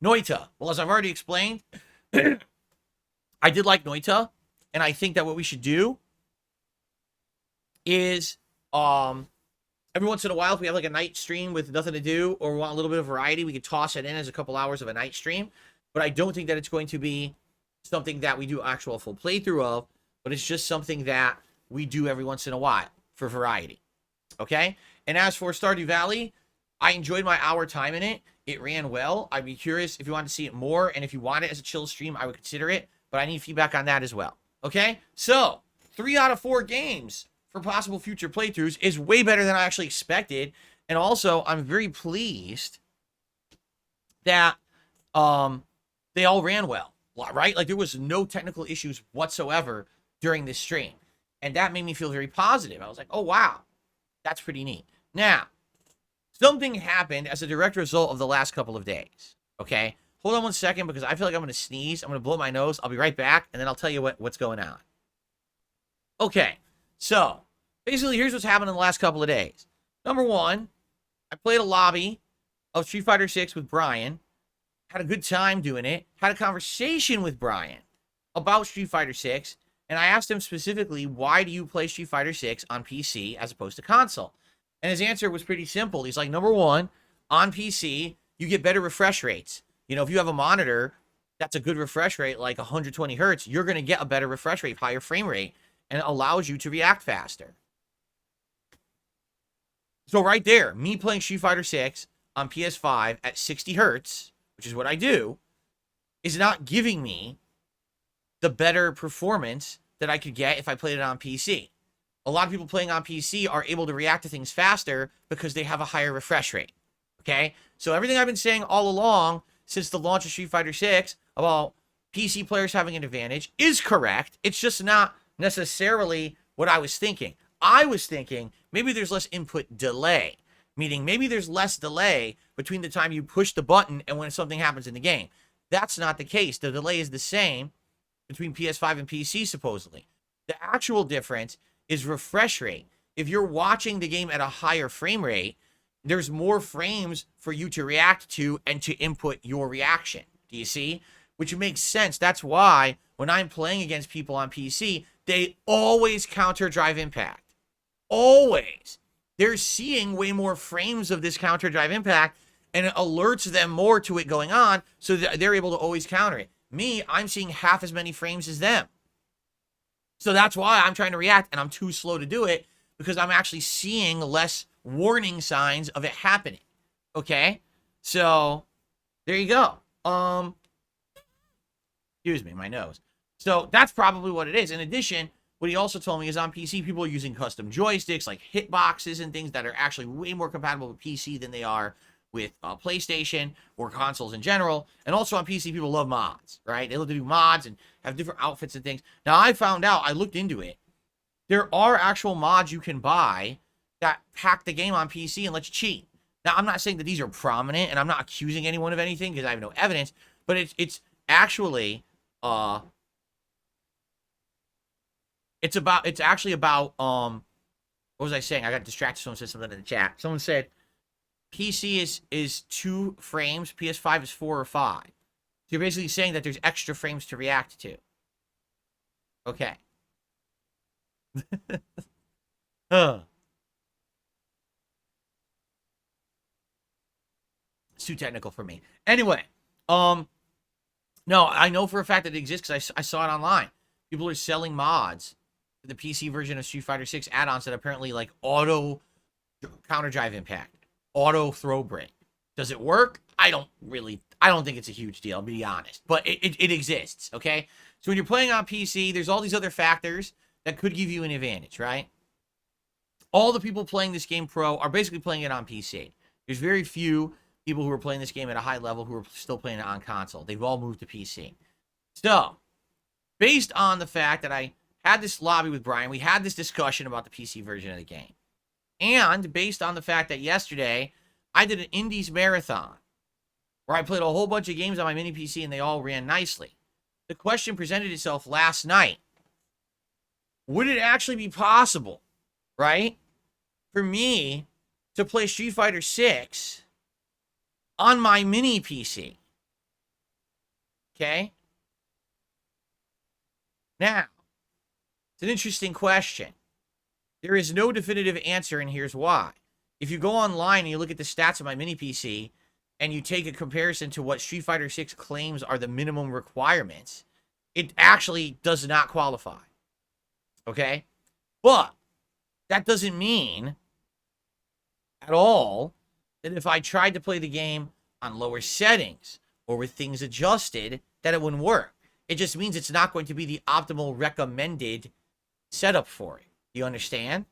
Noita. Well, as I've already explained, I did like Noita, and I think that what we should do is, every once in a while, if we have like a night stream with nothing to do, or we want a little bit of variety, we could toss it in as a couple hours of a night stream. But I don't think that it's going to be something that we do actual full playthrough of, but it's just something that we do every once in a while for variety. Okay? And as for Stardew Valley, I enjoyed my hour time in it. It ran well. I'd be curious if you want to see it more, and if you want it as a chill stream, I would consider it, but I need feedback on that as well. Okay? So, 3 out of 4 games for possible future playthroughs is way better than I actually expected, and also, I'm very pleased that they all ran well, right? Like, there was no technical issues whatsoever during this stream, and that made me feel very positive. I was like, oh, wow, that's pretty neat. Now, something happened as a direct result of the last couple of days, okay? Hold on one second because I feel like I'm going to sneeze. I'm going to blow my nose. I'll be right back, and then I'll tell you what's going on. Okay, so basically here's what's happened in the last couple of days. Number one, I played a lobby of Street Fighter 6 with Brian. Had a good time doing it. Had a conversation with Brian about Street Fighter 6, and I asked him specifically, why do you play Street Fighter 6 on PC as opposed to console? And his answer was pretty simple. He's like, number one, on PC, you get better refresh rates. You know, if you have a monitor that's a good refresh rate, like 120 hertz, you're going to get a better refresh rate, higher frame rate, and it allows you to react faster. So right there, me playing Street Fighter 6 on PS5 at 60 hertz, which is what I do, is not giving me the better performance that I could get if I played it on PC. A lot of people playing on PC are able to react to things faster because they have a higher refresh rate. Okay? So everything I've been saying all along since the launch of Street Fighter 6 about PC players having an advantage is correct. It's just not necessarily what I was thinking. I was thinking maybe there's less input delay, meaning maybe there's less delay between the time you push the button and when something happens in the game. That's not the case. The delay is the same between PS5 and PC, supposedly. The actual difference is refresh rate. If you're watching the game at a higher frame rate, there's more frames for you to react to and to input your reaction. Do you see? Which makes sense. That's why when I'm playing against people on PC, they always counter drive impact. Always. They're seeing way more frames of this counter drive impact, and it alerts them more to it going on, so that they're able to always counter it. Me, I'm seeing half as many frames as them. So that's why I'm trying to react, and I'm too slow to do it, because I'm actually seeing less warning signs of it happening. Okay? So, there you go. Excuse me, my nose. So, that's probably what it is. In addition, what he also told me is on PC, people are using custom joysticks, like hitboxes and things that are actually way more compatible with PC than they are with PlayStation or consoles in general. And also on PC, people love mods, right? They love to do mods and have different outfits and things. Now, I found out, I looked into it, there are actual mods you can buy that hack the game on PC and let you cheat. Now, I'm not saying that these are prominent, and I'm not accusing anyone of anything because I have no evidence, but it's actually it's actually about what was I saying? I got distracted. Someone said something in the chat. Someone said PC is 2 frames, PS5 is 4 or 5. So you're basically saying that there's extra frames to react to. Okay. It's too technical for me. Anyway, no, I know for a fact that it exists because I saw it online. People are selling mods for the PC version of Street Fighter 6 add-ons that apparently like auto counter drive impact, auto throw break. Does it work? I don't think it's a huge deal, I'll be honest. But it exists, okay? So when you're playing on PC, there's all these other factors that could give you an advantage, right? All the people playing this game pro are basically playing it on PC. There's very few people who are playing this game at a high level who are still playing it on console. They've all moved to PC. So, based on the fact that I had this lobby with Brian, we had this discussion about the PC version of the game. And based on the fact that yesterday, I did an Indies marathon where I played a whole bunch of games on my mini PC and they all ran nicely. The question presented itself last night. Would it actually be possible, right, for me to play Street Fighter 6 on my mini PC? Okay? Now, it's an interesting question. There is no definitive answer, and here's why. If you go online and you look at the stats of my mini PC, and you take a comparison to what Street Fighter 6 claims are the minimum requirements, it actually does not qualify. Okay? But that doesn't mean at all that if I tried to play the game on lower settings or with things adjusted, that it wouldn't work. It just means it's not going to be the optimal recommended setup for it. You understand?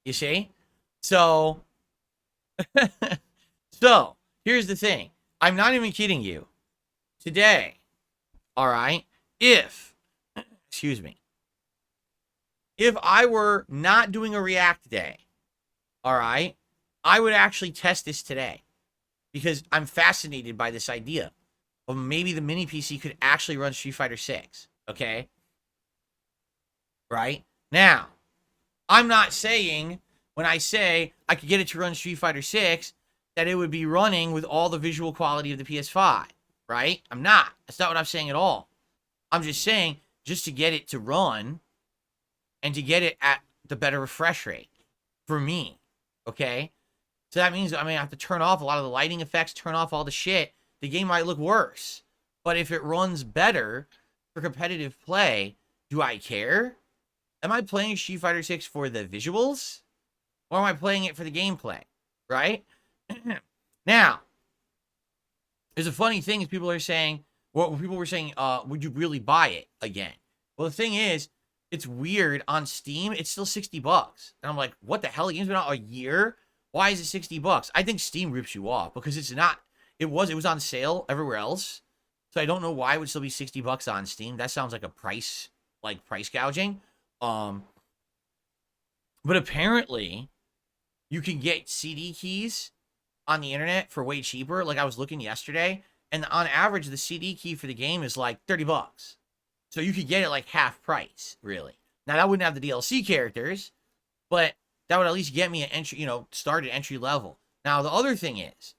You see? So, so here's the thing. I'm not even kidding you. Today, all right, excuse me, if I were not doing a React day, all right, I would actually test this today because I'm fascinated by this idea of maybe the mini PC could actually run Street Fighter 6, okay? Right? Now, I'm not saying, when I say I could get it to run Street Fighter 6, that it would be running with all the visual quality of the PS5, right? I'm not. That's not what I'm saying at all. I'm just saying, just to get it to run and to get it at the better refresh rate for me, okay? So that means I have to turn off a lot of the lighting effects, turn off all the shit. The game might look worse. But if it runs better for competitive play, do I care? Am I playing Street Fighter 6 for the visuals? Or am I playing it for the gameplay? Right? Now, there's a funny thing is people are saying, well, people were saying, would you really buy it again? Well, the thing is, it's weird. On Steam, it's still $60. And I'm like, what the hell? The game's been out a year? Why is it $60? I think Steam rips you off because it's not. It was on sale everywhere else. So I don't know why it would still be $60 on Steam. That sounds like a price gouging. But apparently you can get CD keys on the internet for way cheaper. Like I was looking yesterday, and on average the CD key for the game is like $30. So you could get it like half price, really. Now that wouldn't have the DLC characters, but that would at least get me an entry, start at entry level. Now, the other thing is,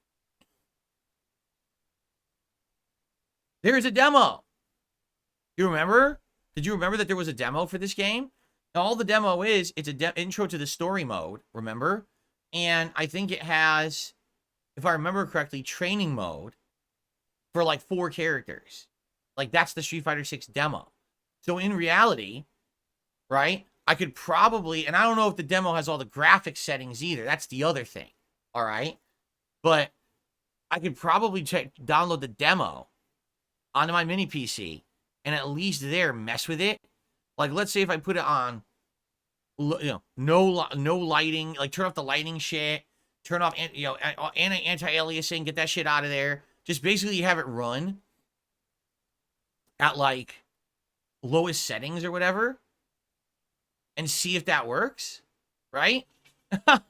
there's a demo. You remember? Did you remember that there was a demo for this game? Now, all the demo is, it's an intro to the story mode, remember? And I think it has, if I remember correctly, training mode for like 4 characters. Like, that's the Street Fighter 6 demo. So, in reality, right, I could probably, and I don't know if the demo has all the graphics settings either. That's the other thing, all right? But I could probably download the demo onto my mini PC and at least there mess with it. Like, let's say if I put it on, no lighting, like turn off the lighting shit, turn off, anti-aliasing, get that shit out of there. Just basically have it run at like lowest settings or whatever and see if that works, right? That's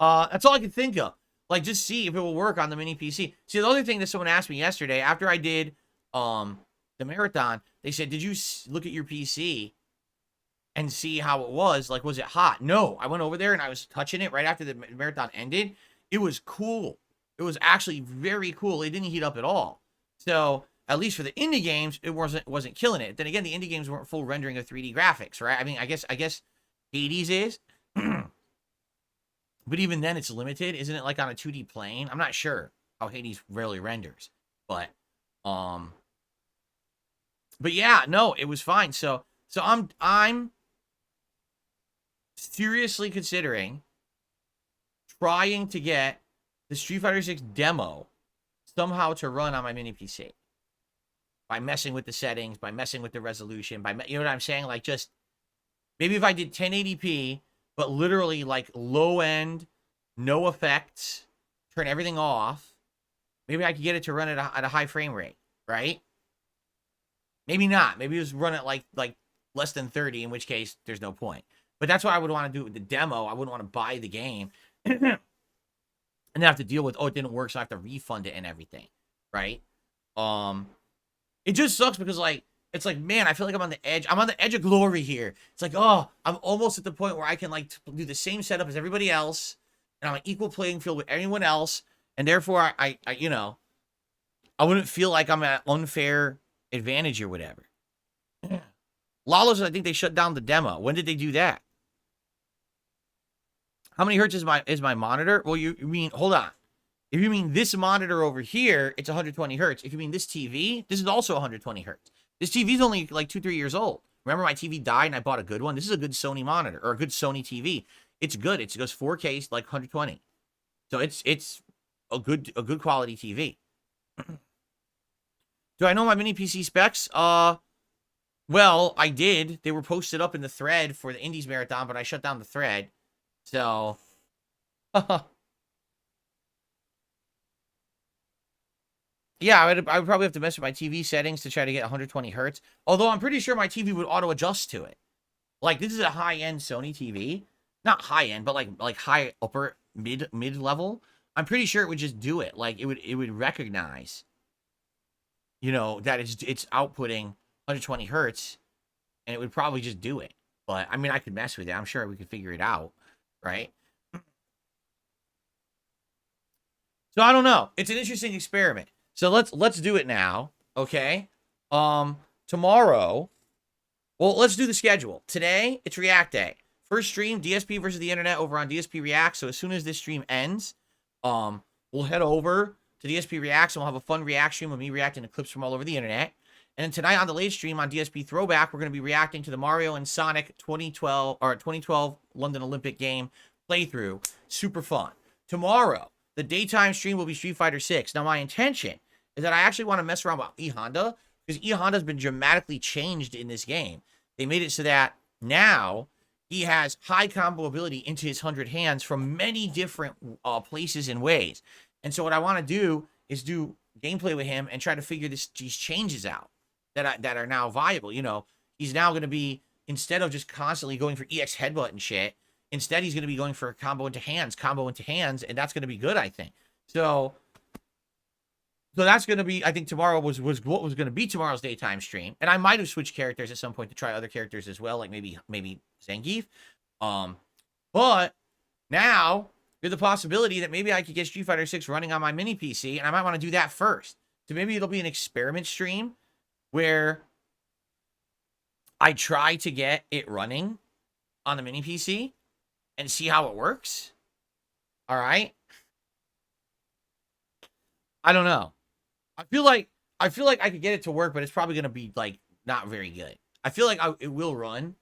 all I can think of. Like, just see if it will work on the mini PC. See, the other thing that someone asked me yesterday, after I did the marathon, they said, did you look at your PC and see how it was? Like, was it hot? No, I went over there and I was touching it right after the marathon ended. It was cool. It was actually very cool. It didn't heat up at all. So, at least for the indie games, it wasn't killing it. Then again, the indie games weren't full rendering of 3D graphics, right? I mean, I guess Hades is. But even then, it's limited. Isn't it like on a 2D plane? I'm not sure how Hades rarely renders. But yeah, no, it was fine. So I'm seriously considering trying to get the Street Fighter 6 demo somehow to run on my mini PC. By messing with the settings, by messing with the resolution, you know what I'm saying? Like, just, maybe if I did 1080p, but literally, like, low end, no effects, turn everything off, maybe I could get it to run at a high frame rate, right? Maybe not. Maybe it was run at, like less than 30, in which case, there's no point. But that's what I would want to do with the demo. I wouldn't want to buy the game and then have to deal with, oh, it didn't work, so I have to refund it and everything, right? It just sucks because, like, it's like, man, I feel like I'm on the edge. I'm on the edge of glory here. It's like, oh, I'm almost at the point where I can, like, do the same setup as everybody else. And I'm an equal playing field with anyone else. And therefore, I wouldn't feel like I'm at unfair advantage or whatever. Lawless, I think they shut down the demo. When did they do that? How many hertz is my monitor? Well, you mean, hold on. If you mean this monitor over here, it's 120 hertz. If you mean this TV, this is also 120 hertz. This TV is only like 2-3 years old. Remember my TV died and I bought a good one? This is a good Sony monitor or a good Sony TV. It's good. It goes 4K, like 120. So it's a good quality TV. Do I know my mini PC specs? Well, I did. They were posted up in the thread for the Indies Marathon, but I shut down the thread. So, yeah, I would probably have to mess with my TV settings to try to get 120 hertz. Although I'm pretty sure my TV would auto adjust to it. Like, this is a high end Sony TV, not high end, but like high upper mid level. I'm pretty sure it would just do it. Like, it would recognize, you know, that it's outputting 120 hertz, and it would probably just do it. But I mean, I could mess with it. I'm sure we could figure it out, right? So I don't know. It's an interesting experiment. So let's do it now, okay? Tomorrow, well, let's do the schedule. Today, it's React Day. First stream, DSP versus the internet over on DSP React. So as soon as this stream ends, we'll head over to DSP Reacts and we'll have a fun react stream with me reacting to clips from all over the internet. And then tonight on the late stream on DSP Throwback, we're going to be reacting to the Mario and Sonic 2012 London Olympic game playthrough. Super fun. Tomorrow, the daytime stream will be Street Fighter 6. Now, my intention is that I actually want to mess around with E Honda, because E Honda has been dramatically changed in this game. They made it so that now he has high combo ability into his 100 hands from many different places and ways. And so what I want to do is do gameplay with him and try to figure these changes out that are now viable. You know, he's now going to be, instead of just constantly going for EX headbutt and shit, instead he's going to be going for combo into hands, and that's going to be good, I think. So that's going to be, I think tomorrow was what was going to be tomorrow's daytime stream. And I might have switched characters at some point to try other characters as well, like maybe Zangief. But now there's the possibility that maybe I could get Street Fighter 6 running on my mini PC, and I might want to do that first. So maybe it'll be an experiment stream where I try to get it running on the mini PC and see how it works. All right. I don't know. I feel like I could get it to work, but it's probably going to be like not very good. I feel like it will run,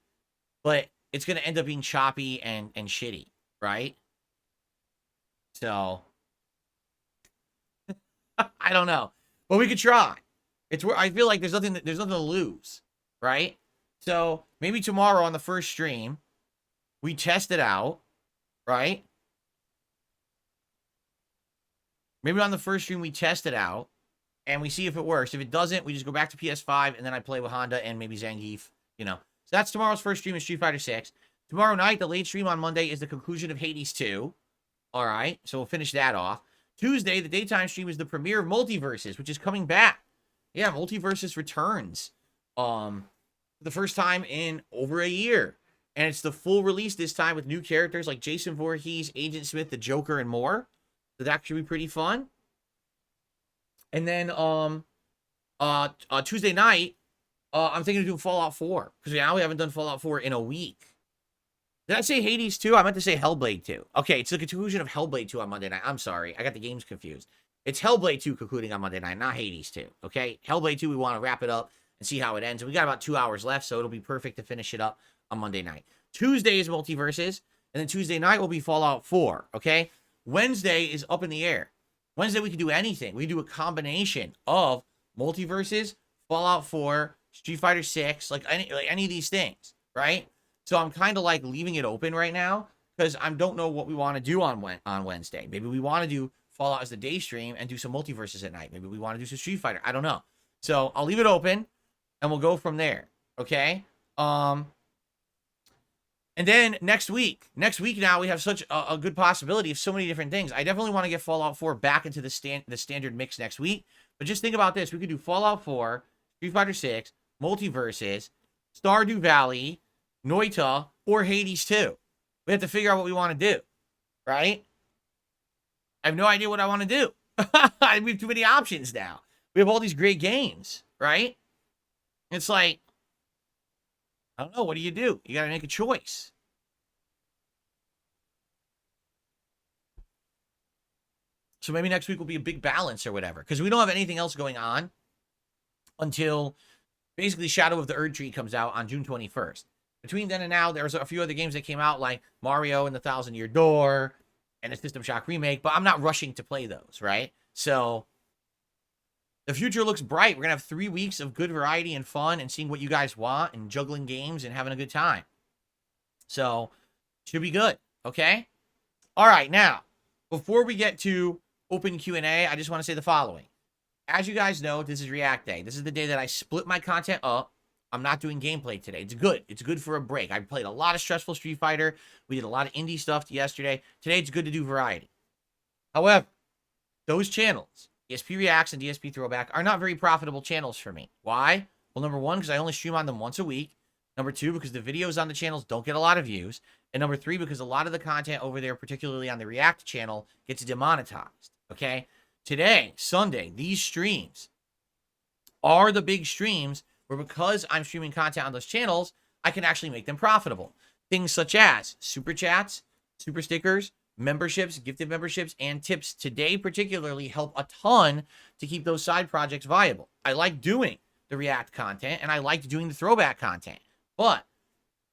but it's going to end up being choppy and shitty, right? So I don't know, but we could try. I feel like there's nothing to lose, right? So maybe tomorrow on the first stream, we test it out, right? Maybe on the first stream we test it out and we see if it works. If it doesn't, we just go back to PS5 and then I play with Honda and maybe Zangief, you know. So that's tomorrow's first stream of Street Fighter 6. Tomorrow night, the late stream on Monday is the conclusion of Hades 2. All right, so we'll finish that off. Tuesday, the daytime stream is the premiere of Multiverses, which is coming back. Yeah, Multiverses returns. The first time in over a year. And it's the full release this time with new characters like Jason Voorhees, Agent Smith, the Joker, and more. So that should be pretty fun. And then Tuesday night, I'm thinking of doing Fallout 4. Because now we haven't done Fallout 4 in a week. Did I say Hades 2? I meant to say Hellblade 2. Okay, it's the conclusion of Hellblade 2 on Monday night. I'm sorry. I got the games confused. It's Hellblade 2 concluding on Monday night, not Hades 2. Okay? Hellblade 2, we want to wrap it up and see how it ends. And we got about 2 hours left, so it'll be perfect to finish it up on Monday night. Tuesday is Multiverses, and then Tuesday night will be Fallout 4. Okay? Wednesday is up in the air. Wednesday, we can do anything. We can do a combination of Multiverses, Fallout 4, Street Fighter 6, like any of these things, right? So I'm kind of like leaving it open right now because I don't know what we want to do on Wednesday. Maybe we want to do Fallout as the day stream and do some Multiverses at night. Maybe we want to do some Street Fighter. I don't know. So I'll leave it open and we'll go from there. Okay. And then next week now we have such a good possibility of so many different things. I definitely want to get Fallout 4 back into the standard mix next week. But just think about this. We could do Fallout 4, Street Fighter 6, Multiverses, Stardew Valley, Noita, or Hades 2. We have to figure out what we want to do, right? I have no idea what I want to do. We have too many options now. We have all these great games, right? It's like, I don't know. What do? You got to make a choice. So maybe next week will be a big balance or whatever. Because we don't have anything else going on until basically Shadow of the Erd Tree comes out on June 21st. Between then and now, there's a few other games that came out, like Mario and the Thousand Year Door and the System Shock remake, but I'm not rushing to play those, right? So the future looks bright. We're going to have 3 weeks of good variety and fun and seeing what you guys want and juggling games and having a good time. So, should be good, okay? All right, now, before we get to open Q&A, I just want to say the following. As you guys know, this is React Day. This is the day that I split my content up. I'm not doing gameplay today. It's good. It's good for a break. I played a lot of stressful Street Fighter. We did a lot of indie stuff yesterday. Today, it's good to do variety. However, those channels, DSP Reacts and DSP Throwback, are not very profitable channels for me. Why? Well, number one, because I only stream on them once a week. Number two, because the videos on the channels don't get a lot of views. And number three, because a lot of the content over there, particularly on the React channel, gets demonetized. Okay? Today, Sunday, these streams are the big streams where, because I'm streaming content on those channels, I can actually make them profitable. Things such as super chats, super stickers, memberships, gifted memberships, and tips today particularly help a ton to keep those side projects viable. I like doing the React content, and I like doing the throwback content. But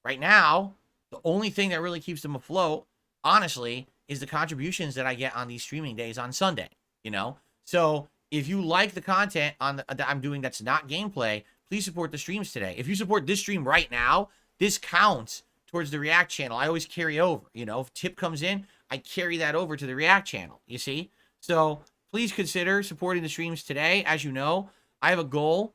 right now, the only thing that really keeps them afloat, honestly, is the contributions that I get on these streaming days on Sunday, you know? So if you like the content that I'm doing that's not gameplay, please support the streams today. If you support this stream right now, this counts towards the React channel. I always carry over, you know? If tip comes in, I carry that over to the React channel, you see? So please consider supporting the streams today. As you know, I have a goal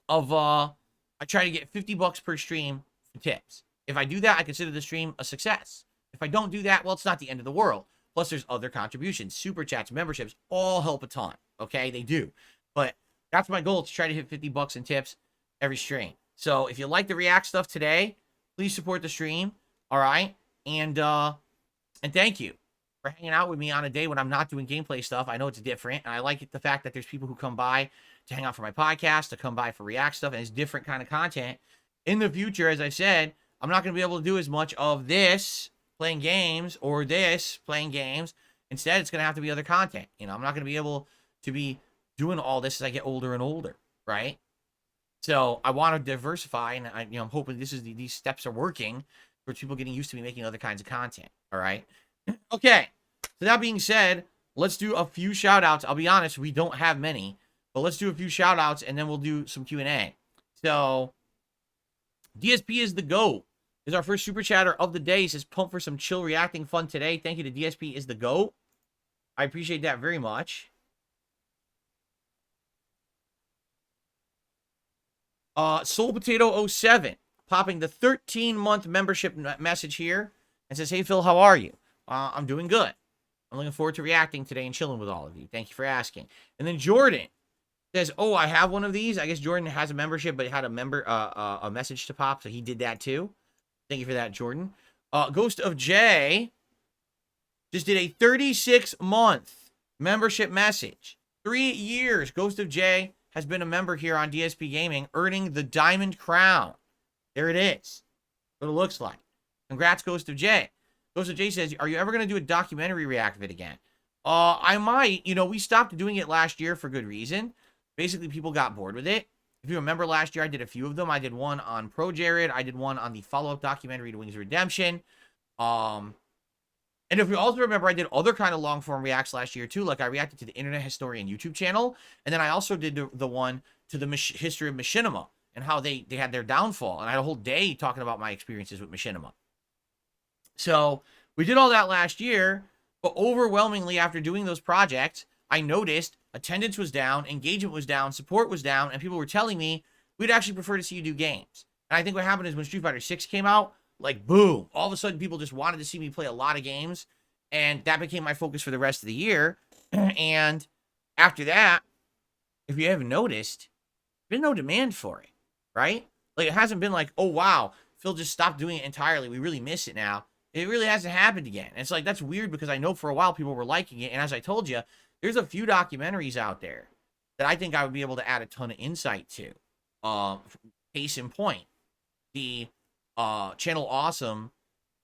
of, I try to get $50 per stream for tips. If I do that, I consider the stream a success. If I don't do that, well, it's not the end of the world. Plus, there's other contributions. Super chats, memberships, all help a ton. Okay? They do. But that's my goal, to try to hit $50 in tips every stream. So if you like the React stuff today, please support the stream. All right? And thank you for hanging out with me on a day when I'm not doing gameplay stuff. I know it's different. And I like the fact that there's people who come by to hang out for my podcast, to come by for React stuff, and it's different kind of content. In the future, as I said, I'm not going to be able to do as much of this playing games or this playing games. Instead, it's going to have to be other content. You know, I'm not going to be able to be doing all this as I get older and older, right? So I want to diversify, and I'm hoping these steps are working for people getting used to me making other kinds of content. All right. Okay. So that being said, let's do a few shout outs. I'll be honest, we don't have many, but let's do a few shout outs and then we'll do some Q&A. So DSP is the GOAT is our first super chatter of the day. He says, pumped for some chill reacting fun today. Thank you to DSP is the GOAT. I appreciate that very much. Soul Potato 07 popping the 13-month membership message here and says, hey, Phil, how are you? I'm doing good. I'm looking forward to reacting today and chilling with all of you. Thank you for asking. And then Jordan says, oh, I have one of these. I guess Jordan has a membership, but had a message to pop, so he did that too. Thank you for that, Jordan. Ghost of J just did a 36-month membership message. 3 years. Ghost of J has been a member here on DSPGaming, earning the Diamond Crown. There it is. What it looks like. Congrats, Ghost of J. Ghost of J says, are you ever going to do a documentary react vid again? I might. You know, we stopped doing it last year for good reason. Basically, people got bored with it. If you remember last year, I did a few of them. I did one on Pro Jared. I did one on the follow-up documentary to Wings of Redemption. And if you also remember, I did other kind of long-form reacts last year, too. Like, I reacted to the Internet Historian YouTube channel. And then I also did the one to the history of Machinima and how they had their downfall. And I had a whole day talking about my experiences with Machinima. So, we did all that last year. But overwhelmingly, after doing those projects, I noticed attendance was down, engagement was down, support was down, and people were telling me, we'd actually prefer to see you do games. And I think what happened is when Street Fighter 6 came out, like, boom, all of a sudden people just wanted to see me play a lot of games, and that became my focus for the rest of the year. And after that, if you haven't noticed, there's been no demand for it, right? Like, it hasn't been like, oh, wow, Phil just stopped doing it entirely. We really miss it now. It really hasn't happened again. And it's like, that's weird because I know for a while people were liking it. And as I told you, there's a few documentaries out there that I think I would be able to add a ton of insight to. Case in point, the Channel Awesome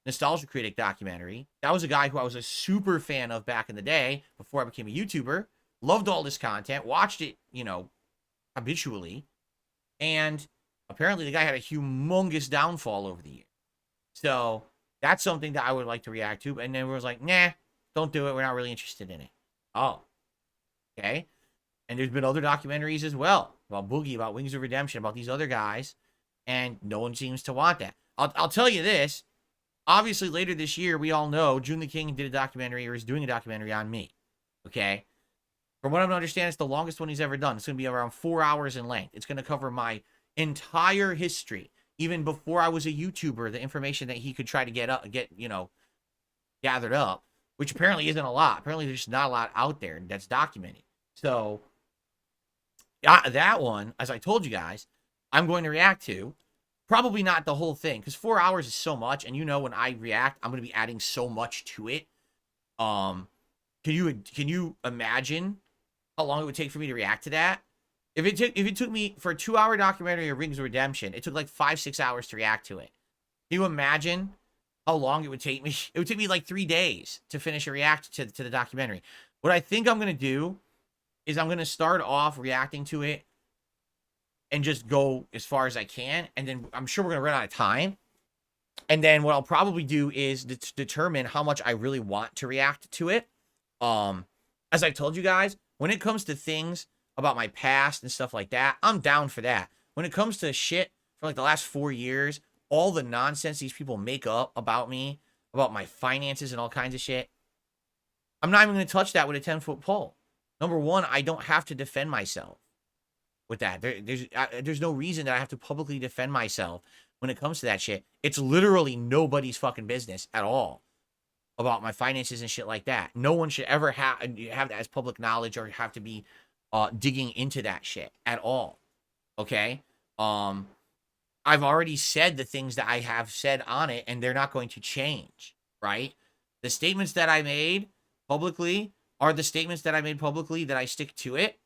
Nostalgia Critic documentary. That was a guy who I was a super fan of back in the day before I became a YouTuber. Loved all this content, watched it, you know, habitually. And apparently the guy had a humongous downfall over the year. So that's something that I would like to react to. And then everyone's like, nah, don't do it. We're not really interested in it. Oh, okay. And there's been other documentaries as well about Boogie, about Wings of Redemption, about these other guys. And no one seems to want that. I'll tell you this. Obviously, later this year, we all know June the King did a documentary or is doing a documentary on me. Okay? From what I understand, it's the longest one he's ever done. It's going to be around 4 hours in length. It's going to cover my entire history, even before I was a YouTuber, the information that he could try to gathered up, which apparently isn't a lot. Apparently, there's just not a lot out there that's documented. So, that one, as I told you guys, I'm going to react to. Probably not the whole thing, because 4 hours is so much, and when I react, I'm going to be adding so much to it. Can you imagine how long it would take for me to react to that? If it took me for a 2-hour documentary of Rings of Redemption, it took like 5-6 hours to react to it. Can you imagine how long it would take me? It would take me like 3 days to finish a react to the documentary. What I think I'm going to do is I'm going to start off reacting to it and just go as far as I can. And then I'm sure we're going to run out of time. And then what I'll probably do is determine how much I really want to react to it. As I told you guys, when it comes to things about my past and stuff like that, I'm down for that. When it comes to shit for like the last 4 years, all the nonsense these people make up about me, about my finances and all kinds of shit, I'm not even going to touch that with a 10-foot pole. Number one, I don't have to defend myself with that. There's no reason that I have to publicly defend myself when it comes to that shit. It's literally nobody's fucking business at all about my finances and shit like that. No one should ever have that as public knowledge or have to be digging into that shit at all. Okay? I've already said the things that I have said on it, and they're not going to change, right? The statements that I made publicly are the statements that I made publicly that I stick to it.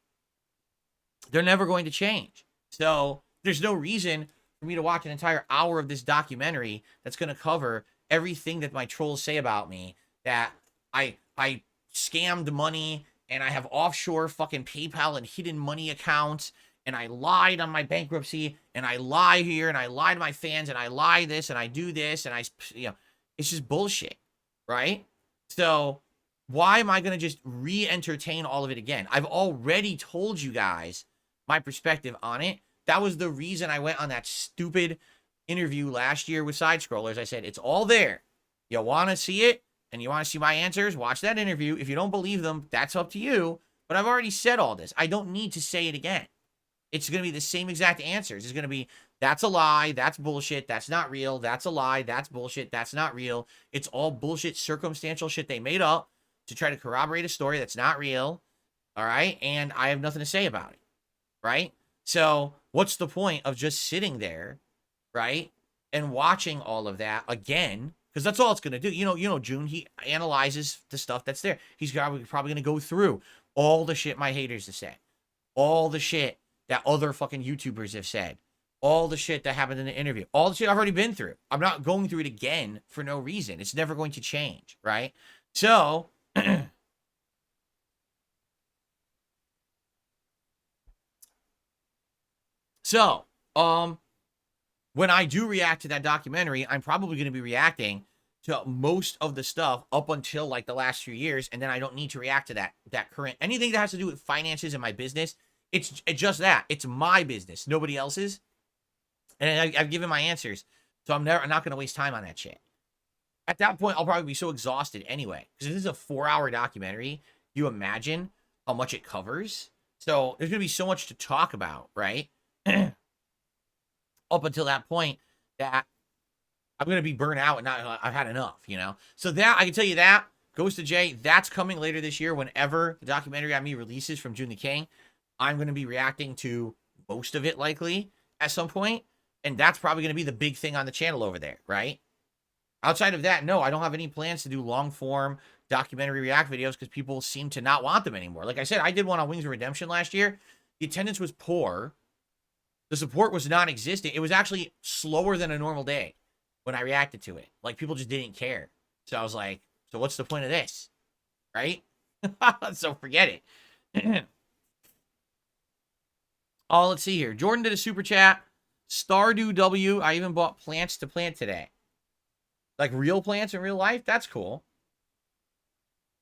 They're never going to change. So there's no reason for me to watch an entire hour of this documentary that's going to cover everything that my trolls say about me, that I scammed money and I have offshore fucking PayPal and hidden money accounts, and I lied on my bankruptcy, and I lie here, and I lie to my fans, and I lie this, and I do this, and it's just bullshit, right? So why am I going to just re-entertain all of it again? I've already told you guys my perspective on it. That was the reason I went on that stupid interview last year with Side Scrollers. I said, it's all there. You want to see it, and you want to see my answers, watch that interview. If you don't believe them, that's up to you. But I've already said all this. I don't need to say it again. It's going to be the same exact answers. It's going to be, that's a lie, that's bullshit, that's not real, that's a lie, that's bullshit, that's not real. It's all bullshit, circumstantial shit they made up to try to corroborate a story that's not real, all right? And I have nothing to say about it, right? So what's the point of just sitting there, right, and watching all of that again? Because that's all it's going to do. You know, June, he analyzes the stuff that's there. He's probably going to go through all the shit my haters have said, all the shit that other fucking YouTubers have said, all the shit that happened in the interview, all the shit I've already been through. I'm not going through it again for no reason. It's never going to change, right? So, when I do react to that documentary, I'm probably going to be reacting to most of the stuff up until like the last few years, and then I don't need to react to that current, anything that has to do with finances and my business. It's just that. It's my business, nobody else's. And I've given my answers, so I'm not going to waste time on that shit. At that point, I'll probably be so exhausted anyway. Because this is a 4-hour documentary. You imagine how much it covers? So there's going to be so much to talk about, right? Up until that point that I'm going to be burnt out and I've had enough, So that, I can tell you that, Ghost of Jay, that's coming later this year whenever the documentary on me releases from June the King. I'm going to be reacting to most of it likely at some point, and that's probably going to be the big thing on the channel over there, right? Outside of that, no, I don't have any plans to do long-form documentary react videos because people seem to not want them anymore. Like I said, I did one on Wings of Redemption last year. The attendance was poor. The support was non-existent. It was actually slower than a normal day when I reacted to it. Like, people just didn't care. So I was like, so what's the point of this? Right? So forget it. Oh, let's see here. Jordan did a super chat. Stardew W. I even bought plants to plant today. Like real plants in real life. That's cool.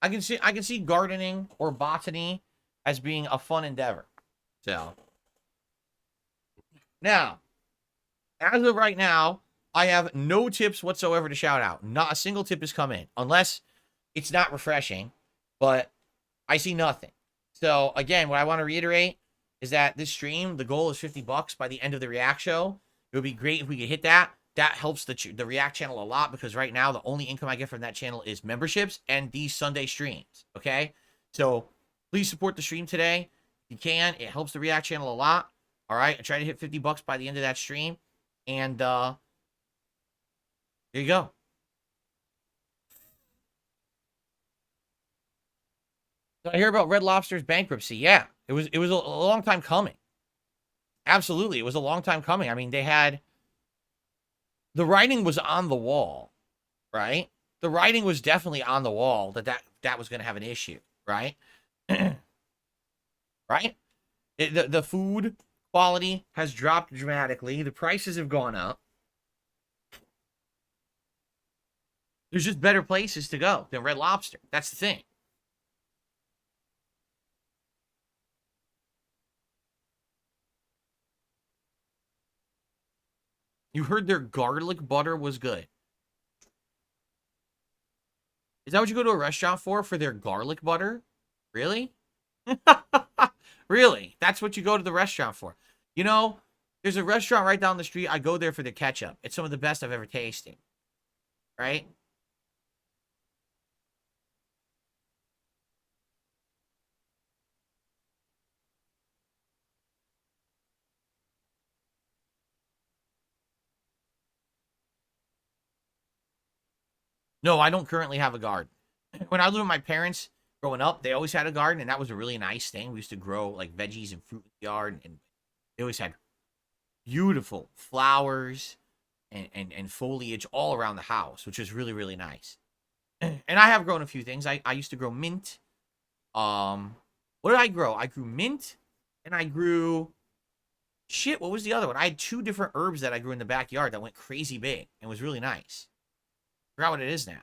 I can see gardening or botany as being a fun endeavor. So now, as of right now, I have no tips whatsoever to shout out. Not a single tip has come in, unless it's not refreshing, but I see nothing. So again, what I want to reiterate is that this stream, the goal is $50 by the end of the React show. It would be great if we could hit that. That helps the React channel a lot, because right now the only income I get from that channel is memberships and these Sunday streams. Okay, so please support the stream today if you can. It helps the React channel a lot. All right, I try to hit $50 by the end of that stream, and there you go. So I hear about Red Lobster's bankruptcy. Yeah, it was a long time coming. Absolutely, it was a long time coming. I mean, they had the writing was on the wall, right? The writing was definitely on the wall that was going to have an issue, right? Right? The food quality has dropped dramatically. The prices have gone up. There's just better places to go than Red Lobster. That's the thing. You heard their garlic butter was good. Is that what you go to a restaurant for their garlic butter? Really? Really? That's what you go to the restaurant for? You know, there's a restaurant right down the street. I go there for the ketchup. It's some of the best I've ever tasted. Right? No, I don't currently have a garden. When I lived with my parents growing up, they always had a garden, and that was a really nice thing. We used to grow like veggies and fruit in the yard, and they always had beautiful flowers and foliage all around the house, which is really, really nice. And I have grown a few things. I used to grow mint. What did I grow? I grew mint, and I grew shit. What was the other one? I had two different herbs that I grew in the backyard that went crazy big and was really nice. Forgot what it is now.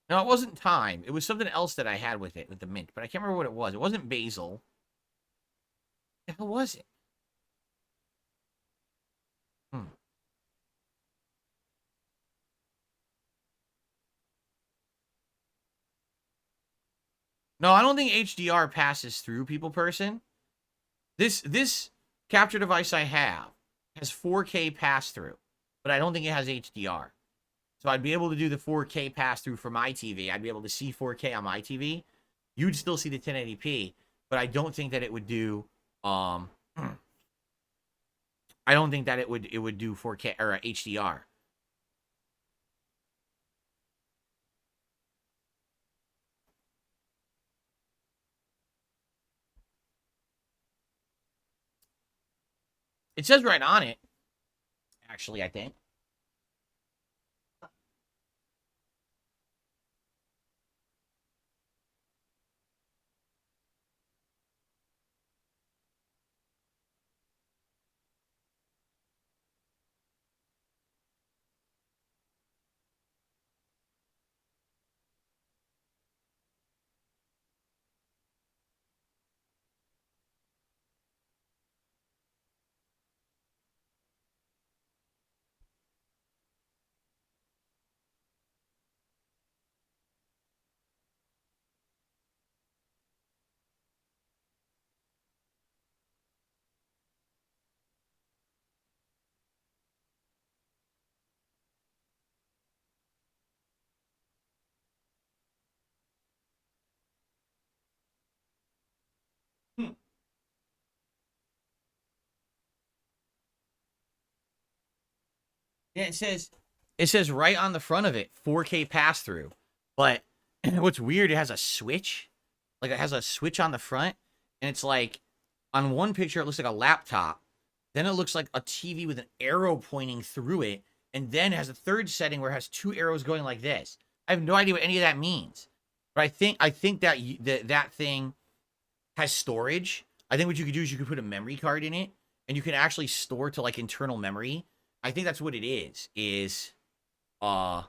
No, it wasn't thyme. It was something else that I had with it, with the mint, but I can't remember what it was. It wasn't basil. What the hell was it? Hmm. No, I don't think HDR passes through people person. This capture device I have has 4K pass through, but I don't think it has HDR. So I'd be able to do the 4K pass through for my TV. I'd be able to see 4K on my TV. You'd still see the 1080p, but I don't think that it would do I don't think that it would do 4K or HDR. It says right on it, actually, I think. Hmm. Yeah, it says right on the front of it, 4K pass through. But what's weird, it has a switch. Like it has a switch on the front, and it's like on one picture it looks like a laptop. Then it looks like a TV with an arrow pointing through it, and then has a third setting where it has two arrows going like this. I have no idea what any of that means. But I think that thing has storage. I think what you could do is you could put a memory card in it, and you can actually store to like internal memory. I think that's what it is. Uh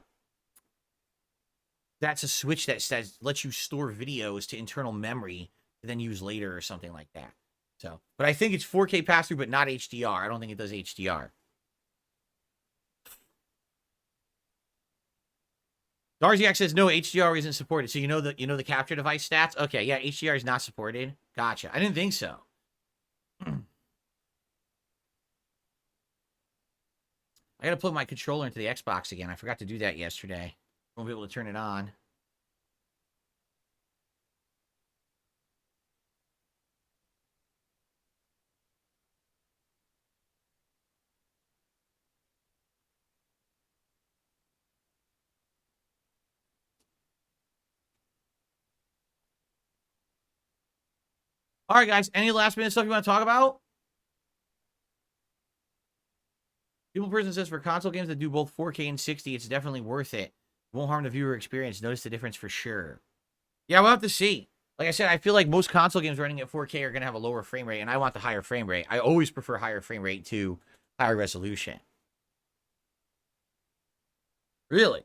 that's a switch that says lets you store videos to internal memory to then use later or something like that. So, but I think it's 4K pass through, but not HDR. I don't think it does HDR. Darziak says no, HDR isn't supported. So you know the capture device stats? Okay, yeah, HDR is not supported. Gotcha. I didn't think so. I gotta plug my controller into the Xbox again. I forgot to do that yesterday. Won't be able to turn it on. All right, guys. Any last minute stuff you want to talk about? People Person says for console games that do both 4K and 60, it's definitely worth it. Won't harm the viewer experience. Notice the difference for sure. Yeah, we'll have to see. Like I said, I feel like most console games running at 4K are going to have a lower frame rate, and I want the higher frame rate. I always prefer higher frame rate to higher resolution. Really?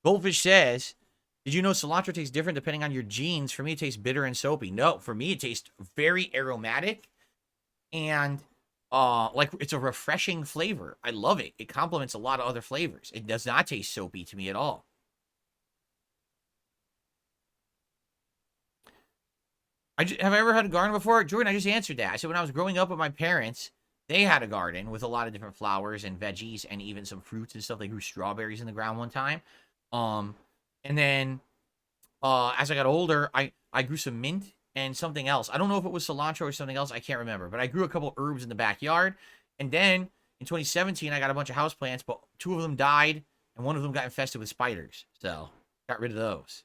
Goldfish says, did you know cilantro tastes different depending on your genes? For me, it tastes bitter and soapy. No, for me, it tastes very aromatic and like it's a refreshing flavor. I love it. It complements a lot of other flavors. It does not taste soapy to me at all. Have I ever had a garden before? Jordan, I just answered that. I said when I was growing up with my parents, they had a garden with a lot of different flowers and veggies and even some fruits and stuff. They grew strawberries in the ground one time. Um, and then as I got older, I grew some mint and something else. I don't know if it was cilantro or something else. I can't remember, but I grew a couple herbs in the backyard. And then in 2017, I got a bunch of houseplants, but two of them died and one of them got infested with spiders. So got rid of those.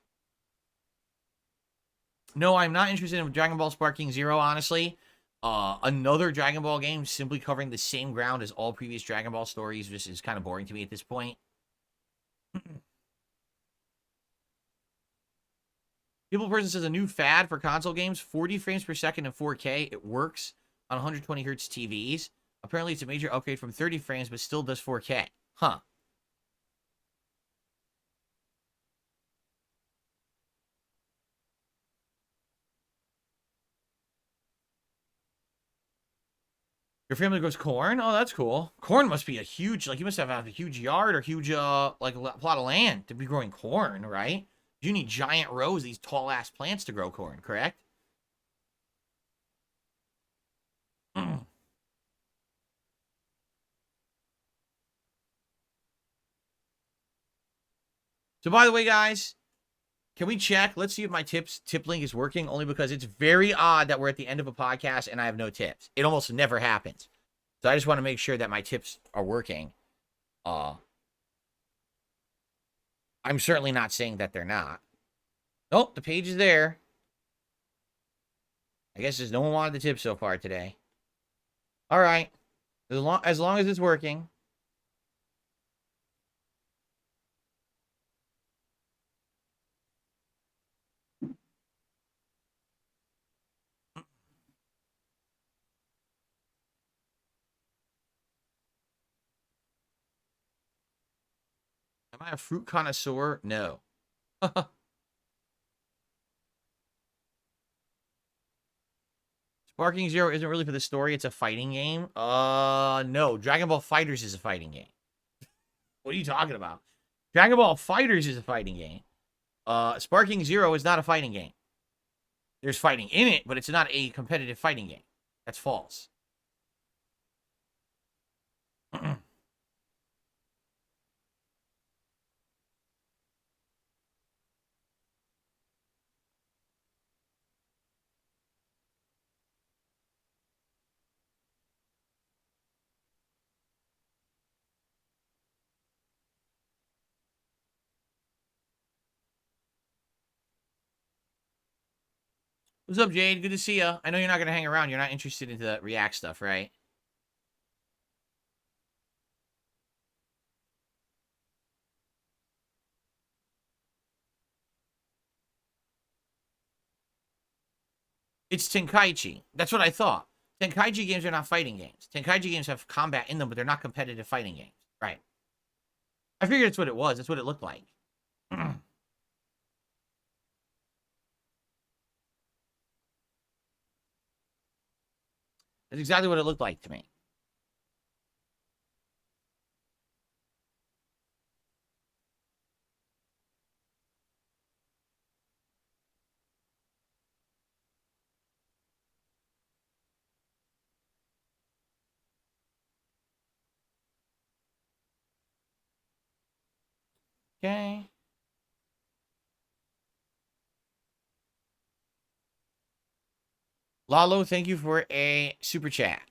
No, I'm not interested in Dragon Ball Sparking Zero, honestly. Another Dragon Ball game simply covering the same ground as all previous Dragon Ball stories just is kind of boring to me at this point. People Person says a new fad for console games, 40 frames per second in 4K. It works on 120 hertz TVs. Apparently, it's a major upgrade from 30 frames, but still does 4K. Huh. Your family grows corn? Oh, that's cool. Corn must be a huge, like, you must have a huge yard or huge, like, plot of land to be growing corn, right? You need giant rows, these tall ass plants to grow corn, correct? So, by the way, guys, can we check? Let's see if my tip link is working, only because it's very odd that we're at the end of a podcast and I have no tips. It almost never happens. So I just want to make sure that my tips are working. Uh, I'm certainly not saying that they're not. Nope, the page is there. I guess there's no one wanted the tip so far today. All right. As long as it's working. Am I a fruit connoisseur? No. Sparking Zero isn't really for the story. It's a fighting game. No. Dragon Ball Fighters is a fighting game. What are you talking about? Dragon Ball Fighters is a fighting game. Sparking Zero is not a fighting game. There's fighting in it, but it's not a competitive fighting game. That's false. What's up, Jade? Good to see you. I know you're not going to hang around. You're not interested in the React stuff, right? It's Tenkaichi. That's what I thought. Tenkaichi games are not fighting games. Tenkaichi games have combat in them, but they're not competitive fighting games. Right. I figured that's what it was. That's what it looked like. That's exactly what it looked like to me. Okay. Lalo, thank you for a super chat.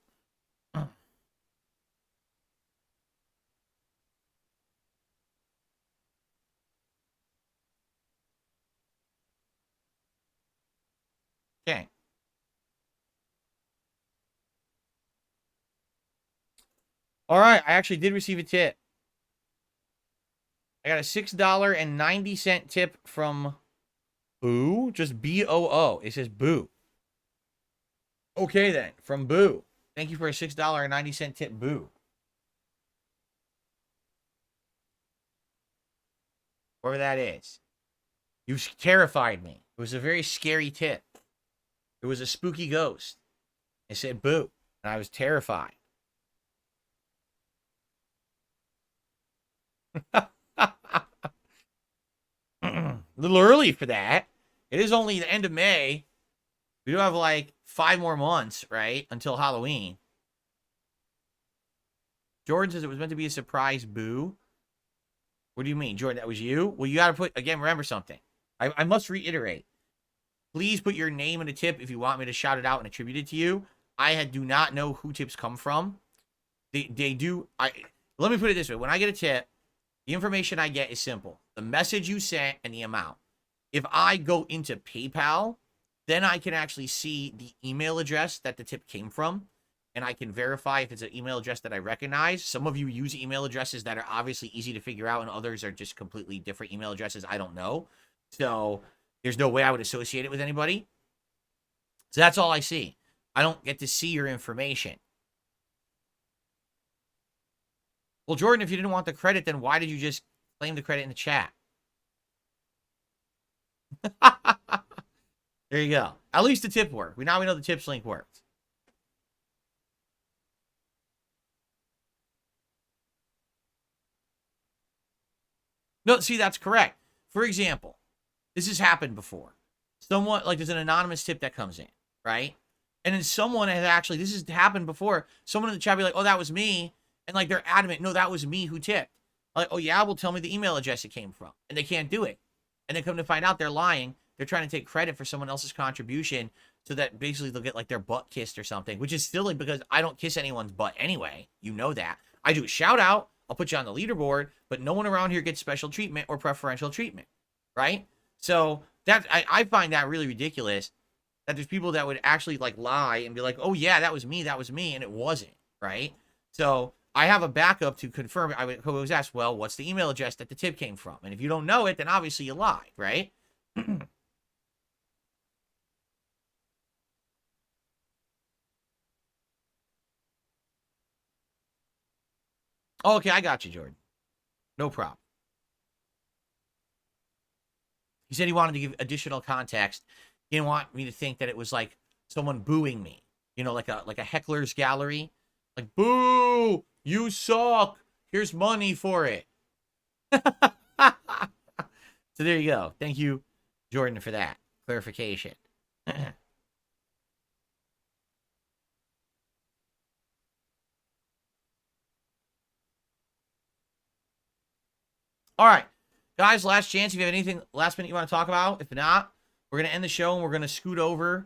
Okay. All right. I actually did receive a tip. I got a $6.90 tip from Boo. Just BOO. It says Boo. Okay, then. From Boo. Thank you for a $6.90 tip, Boo. Whoever that is. You terrified me. It was a very scary tip. It was a spooky ghost. It said Boo. And I was terrified. A little early for that. It is only the end of May. We do have like 5 more months, right? Until Halloween. Jordan says it was meant to be a surprise, Boo. What do you mean, Jordan? That was you? Well, you got to put, again, remember something. I must reiterate. Please put your name in a tip if you want me to shout it out and attribute it to you. I do not know who tips come from. They do. Let me put it this way. When I get a tip, the information I get is simple. The message you sent and the amount. If I go into PayPal, then I can actually see the email address that the tip came from. And I can verify if it's an email address that I recognize. Some of you use email addresses that are obviously easy to figure out, and others are just completely different email addresses. I don't know. So there's no way I would associate it with anybody. So that's all I see. I don't get to see your information. Well, Jordan, if you didn't want the credit, then why did you just claim the credit in the chat? There you go. At least the tip worked. Now we know the tips link worked. No, see, that's correct. For example, this has happened before. Someone, like, there's an anonymous tip that comes in, right? And then someone has actually, this has happened before. Someone in the chat be like, oh, that was me. And, like, they're adamant, no, that was me who tipped. Like, oh, yeah, well, tell me the email address it came from. And they can't do it. And they come to find out they're lying. They're trying to take credit for someone else's contribution so that basically they'll get, like, their butt kissed or something, which is silly because I don't kiss anyone's butt anyway. You know that. I do a shout out. I'll put you on the leaderboard, but no one around here gets special treatment or preferential treatment, right? So that I find that really ridiculous that there's people that would actually like lie and be like, oh yeah, that was me, and it wasn't, right? So I have a backup to confirm. I would always ask, well, what's the email address that the tip came from? And if you don't know it, then obviously you lied, right? Oh, okay, I got you, Jordan. No problem. He said he wanted to give additional context. He didn't want me to think that it was like someone booing me, you know, like a heckler's gallery, like boo, you suck. Here's money for it. So there you go. Thank you, Jordan, for that clarification. All right, guys, last chance. If you have anything last minute you want to talk about, if not, we're gonna end the show and we're gonna scoot over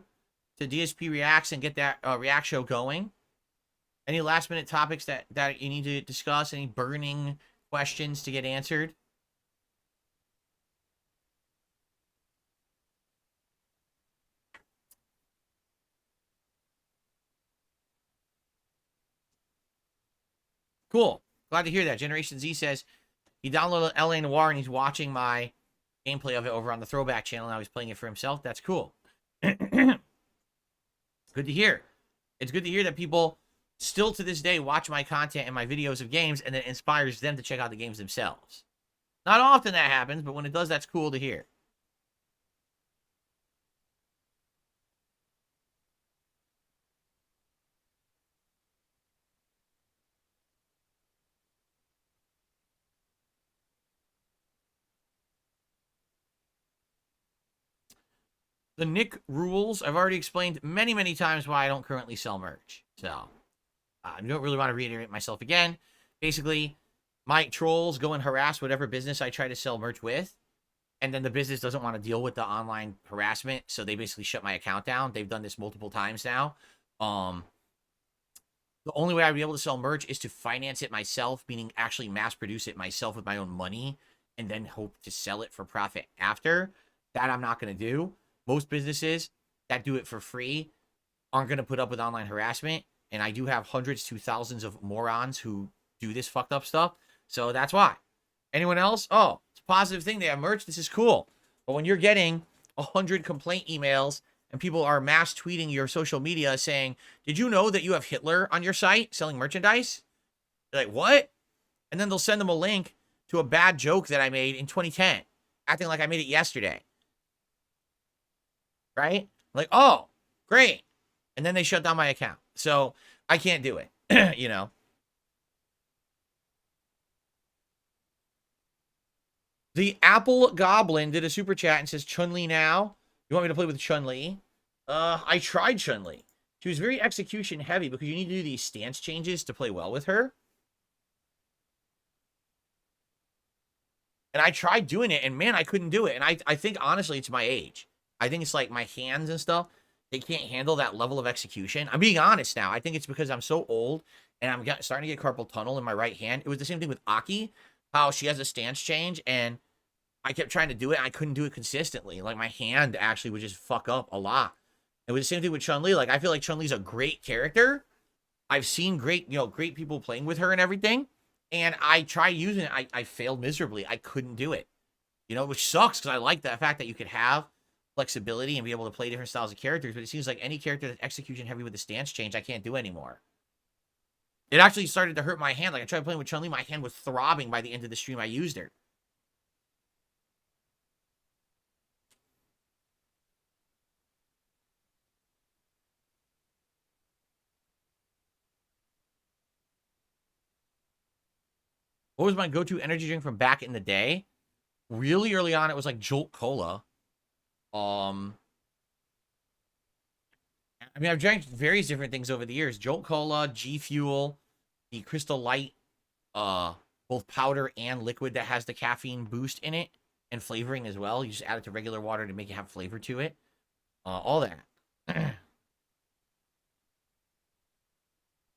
to DSP Reacts and get that React show going. Any last minute topics that you need to discuss? Any burning questions to get answered? Cool. Glad to hear that. Generation Z says he downloaded LA Noire and he's watching my gameplay of it over on the Throwback channel. Now he's playing it for himself. That's cool. Good to hear. It's good to hear that people still to this day watch my content and my videos of games, and it inspires them to check out the games themselves. Not often that happens, but when it does, that's cool to hear. The Nick rules, I've already explained many, many times why I don't currently sell merch. So, I don't really want to reiterate myself again. Basically, my trolls go and harass whatever business I try to sell merch with, and then the business doesn't want to deal with the online harassment, so they basically shut my account down. They've done this multiple times now. The only way I'd be able to sell merch is to finance it myself, meaning actually mass produce it myself with my own money, and then hope to sell it for profit after. That I'm not going to do. Most businesses that do it for free aren't going to put up with online harassment, and I do have hundreds to thousands of morons who do this fucked up stuff, so that's why. Anyone else? Oh, it's a positive thing they have merch. This is cool. But when you're getting 100 complaint emails and people are mass tweeting your social media saying, did you know that you have Hitler on your site selling merchandise? You're like, what? And then they'll send them a link to a bad joke that I made in 2010, acting like I made it yesterday. Right? Like, oh, great. And then they shut down my account. So I can't do it, you know. The Apple Goblin did a super chat and says, Chun-Li now? You want me to play with Chun-Li? I tried Chun-Li. She was very execution heavy because you need to do these stance changes to play well with her. And I tried doing it, and man, I couldn't do it. And I think, honestly, it's my age. I think it's like my hands and stuff. They can't handle that level of execution. I'm being honest now. I think it's because I'm so old and I'm starting to get carpal tunnel in my right hand. It was the same thing with Aki, how she has a stance change, and I kept trying to do it, and I couldn't do it consistently. Like, my hand actually would just fuck up a lot. It was the same thing with Chun-Li. Like, I feel like Chun-Li's a great character. I've seen great people playing with her and everything, and I tried using it. I failed miserably. I couldn't do it, which sucks because I like the fact that you could have flexibility and be able to play different styles of characters, but it seems like any character that's execution heavy with the stance change, I can't do anymore. It actually started to hurt my hand. Like, I tried playing with Chun-Li, my hand was throbbing by the end of the stream I used her. What was my go-to energy drink from back in the day? Really early on, it was like Jolt Cola. I mean, I've drank various different things over the years. Jolt Cola, G Fuel, the Crystal Light, both powder and liquid that has the caffeine boost in it and flavoring as well. You just add it to regular water to make it have flavor to it. All that.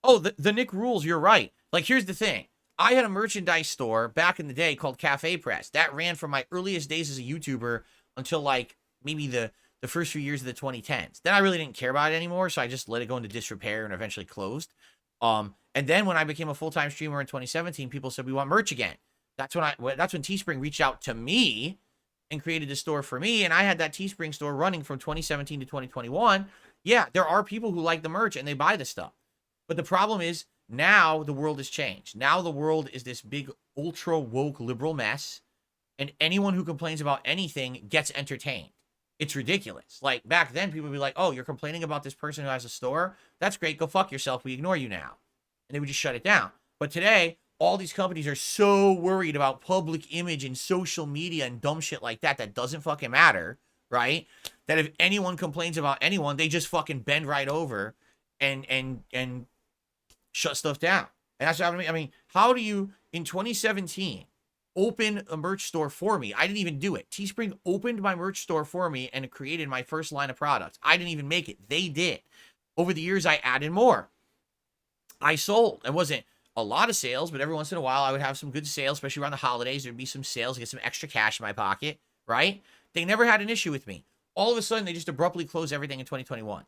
Oh, the Nick rules. You're right. Like, here's the thing. I had a merchandise store back in the day called Cafe Press. That ran from my earliest days as a YouTuber until, like, maybe the first few years of the 2010s. Then I really didn't care about it anymore, so I just let it go into disrepair and eventually closed. And then when I became a full-time streamer in 2017, people said, we want merch again. That's when Teespring reached out to me and created a store for me, and I had that Teespring store running from 2017 to 2021. Yeah, there are people who like the merch, and they buy the stuff. But the problem is, now the world has changed. Now the world is this big, ultra-woke liberal mess, and anyone who complains about anything gets entertained. It's ridiculous. Like, back then, people would be like, oh, you're complaining about this person who has a store? That's great. Go fuck yourself. We ignore you now. And they would just shut it down. But today, all these companies are so worried about public image and social media and dumb shit like that that doesn't fucking matter, right? That if anyone complains about anyone, they just fucking bend right over and shut stuff down. And that's what I mean, how do you, in 2017, open a merch store for me? I didn't even do it. Teespring opened my merch store for me and created my first line of products. I didn't even make it. They did. Over the years, I added more. I sold. It wasn't a lot of sales, but every once in a while, I would have some good sales, especially around the holidays. There'd be some sales, get some extra cash in my pocket, right? They never had an issue with me. All of a sudden, they just abruptly closed everything in 2021.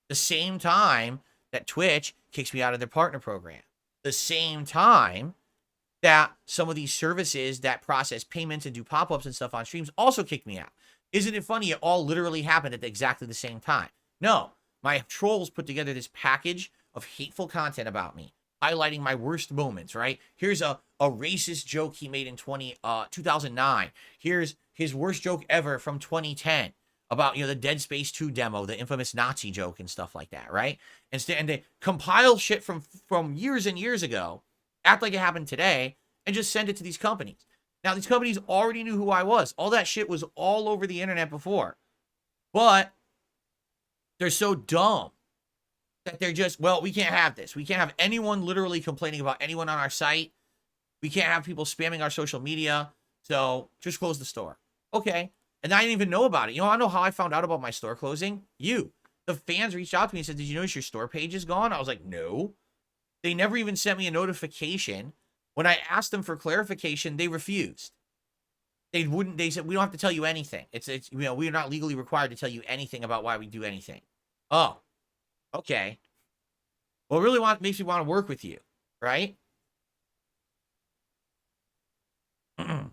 The same time that Twitch kicks me out of their partner program. The same time that some of these services that process payments and do pop-ups and stuff on streams also kicked me out. Isn't it funny? It all literally happened at exactly the same time. No, my trolls put together this package of hateful content about me, highlighting my worst moments, right? Here's a racist joke he made in 2009. Here's his worst joke ever from 2010 about, the Dead Space 2 demo, the infamous Nazi joke and stuff like that, right? And they compile shit from years and years ago, act like it happened today, and just send it to these companies. Now, these companies already knew who I was. All that shit was all over the internet before. But they're so dumb that they're just, well, we can't have this. We can't have anyone literally complaining about anyone on our site. We can't have people spamming our social media. So just close the store. Okay. And I didn't even know about it. I know how I found out about my store closing. The fans reached out to me and said, did you notice your store page is gone? I was like, no. They never even sent me a notification. When I asked them for clarification, they refused. They said, we don't have to tell you anything. We're not legally required to tell you anything about why we do anything. Oh, okay. Well, it really makes me want to work with you, right? So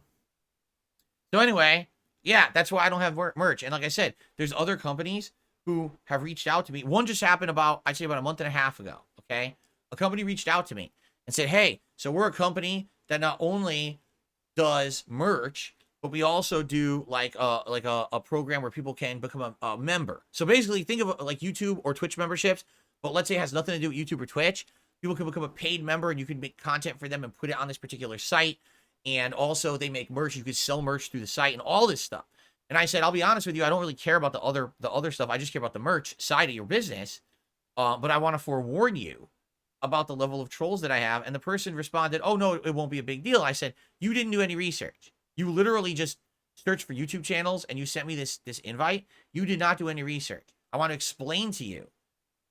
anyway, yeah, that's why I don't have merch. And like I said, there's other companies who have reached out to me. One just happened I'd say about a month and a half ago, okay? A company reached out to me and said, hey, so we're a company that not only does merch, but we also do like a program where people can become a member. So basically, think of like YouTube or Twitch memberships, but let's say it has nothing to do with YouTube or Twitch. People can become a paid member, and you can make content for them and put it on this particular site. And also, they make merch. You could sell merch through the site and all this stuff. And I said, I'll be honest with you, I don't really care about the other stuff. I just care about the merch side of your business. But I want to forewarn you about the level of trolls that I have. And the person responded, oh, no, it won't be a big deal. I said, you didn't do any research. You literally just searched for YouTube channels and you sent me this invite. You did not do any research. I want to explain to you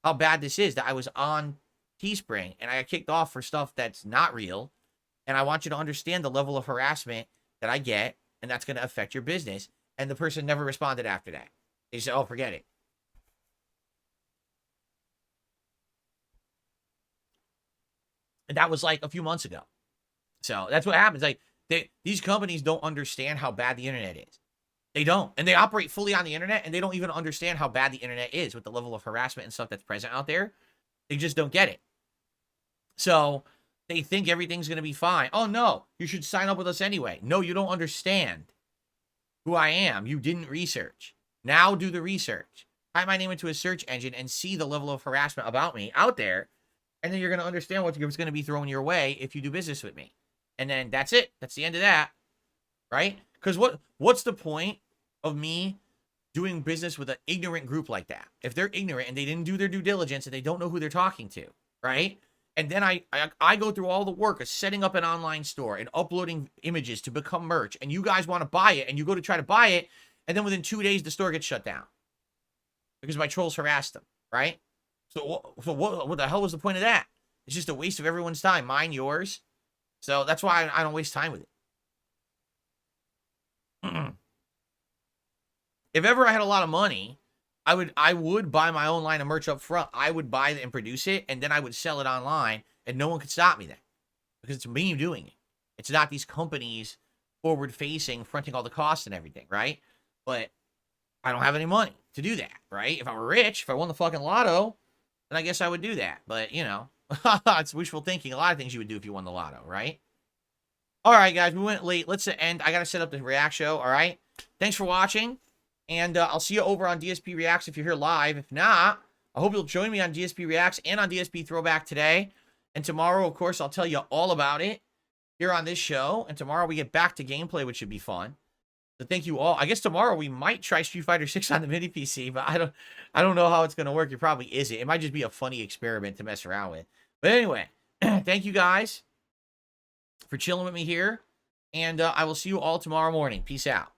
how bad this is, that I was on Teespring and I got kicked off for stuff that's not real. And I want you to understand the level of harassment that I get, and that's going to affect your business. And the person never responded after that. They said, oh, forget it. And that was like a few months ago. So that's what happens. Like, these companies don't understand how bad the internet is. They don't. And they operate fully on the internet, and they don't even understand how bad the internet is with the level of harassment and stuff that's present out there. They just don't get it. So they think everything's going to be fine. Oh, no, you should sign up with us anyway. No, you don't understand who I am. You didn't research. Now do the research. Type my name into a search engine and see the level of harassment about me out there. And then you're going to understand what's going to be thrown your way if you do business with me. And then that's it. That's the end of that. Right? Because what's the point of me doing business with an ignorant group like that? If they're ignorant and they didn't do their due diligence and they don't know who they're talking to, right? And then I go through all the work of setting up an online store and uploading images to become merch, and you guys want to buy it, and you go to try to buy it, and then within 2 days the store gets shut down because my trolls harassed them, right? So what the hell was the point of that? It's just a waste of everyone's time, mine, yours. So that's why I don't waste time with it. If ever I had a lot of money, I would buy my own line of merch up front. I would buy it and produce it, and then I would sell it online, and no one could stop me then. Because it's me doing it. It's not these companies forward-facing, fronting all the costs and everything, right? But I don't have any money to do that, right? If I were rich, if I won the fucking lotto, then I guess I would do that. But, it's wishful thinking. A lot of things you would do if you won the lotto, right? All right, guys, we went late. Let's end. I got to set up the React show, all right? Thanks for watching. And I'll see you over on DSP Reacts if you're here live. If not, I hope you'll join me on DSP Reacts and on DSP Throwback today. And tomorrow, of course, I'll tell you all about it here on this show. And tomorrow we get back to gameplay, which should be fun. So thank you all. I guess tomorrow we might try Street Fighter 6 on the mini PC, but I don't know how it's going to work. It probably isn't. It might just be a funny experiment to mess around with. But anyway, thank you guys for chilling with me here. And I will see you all tomorrow morning. Peace out.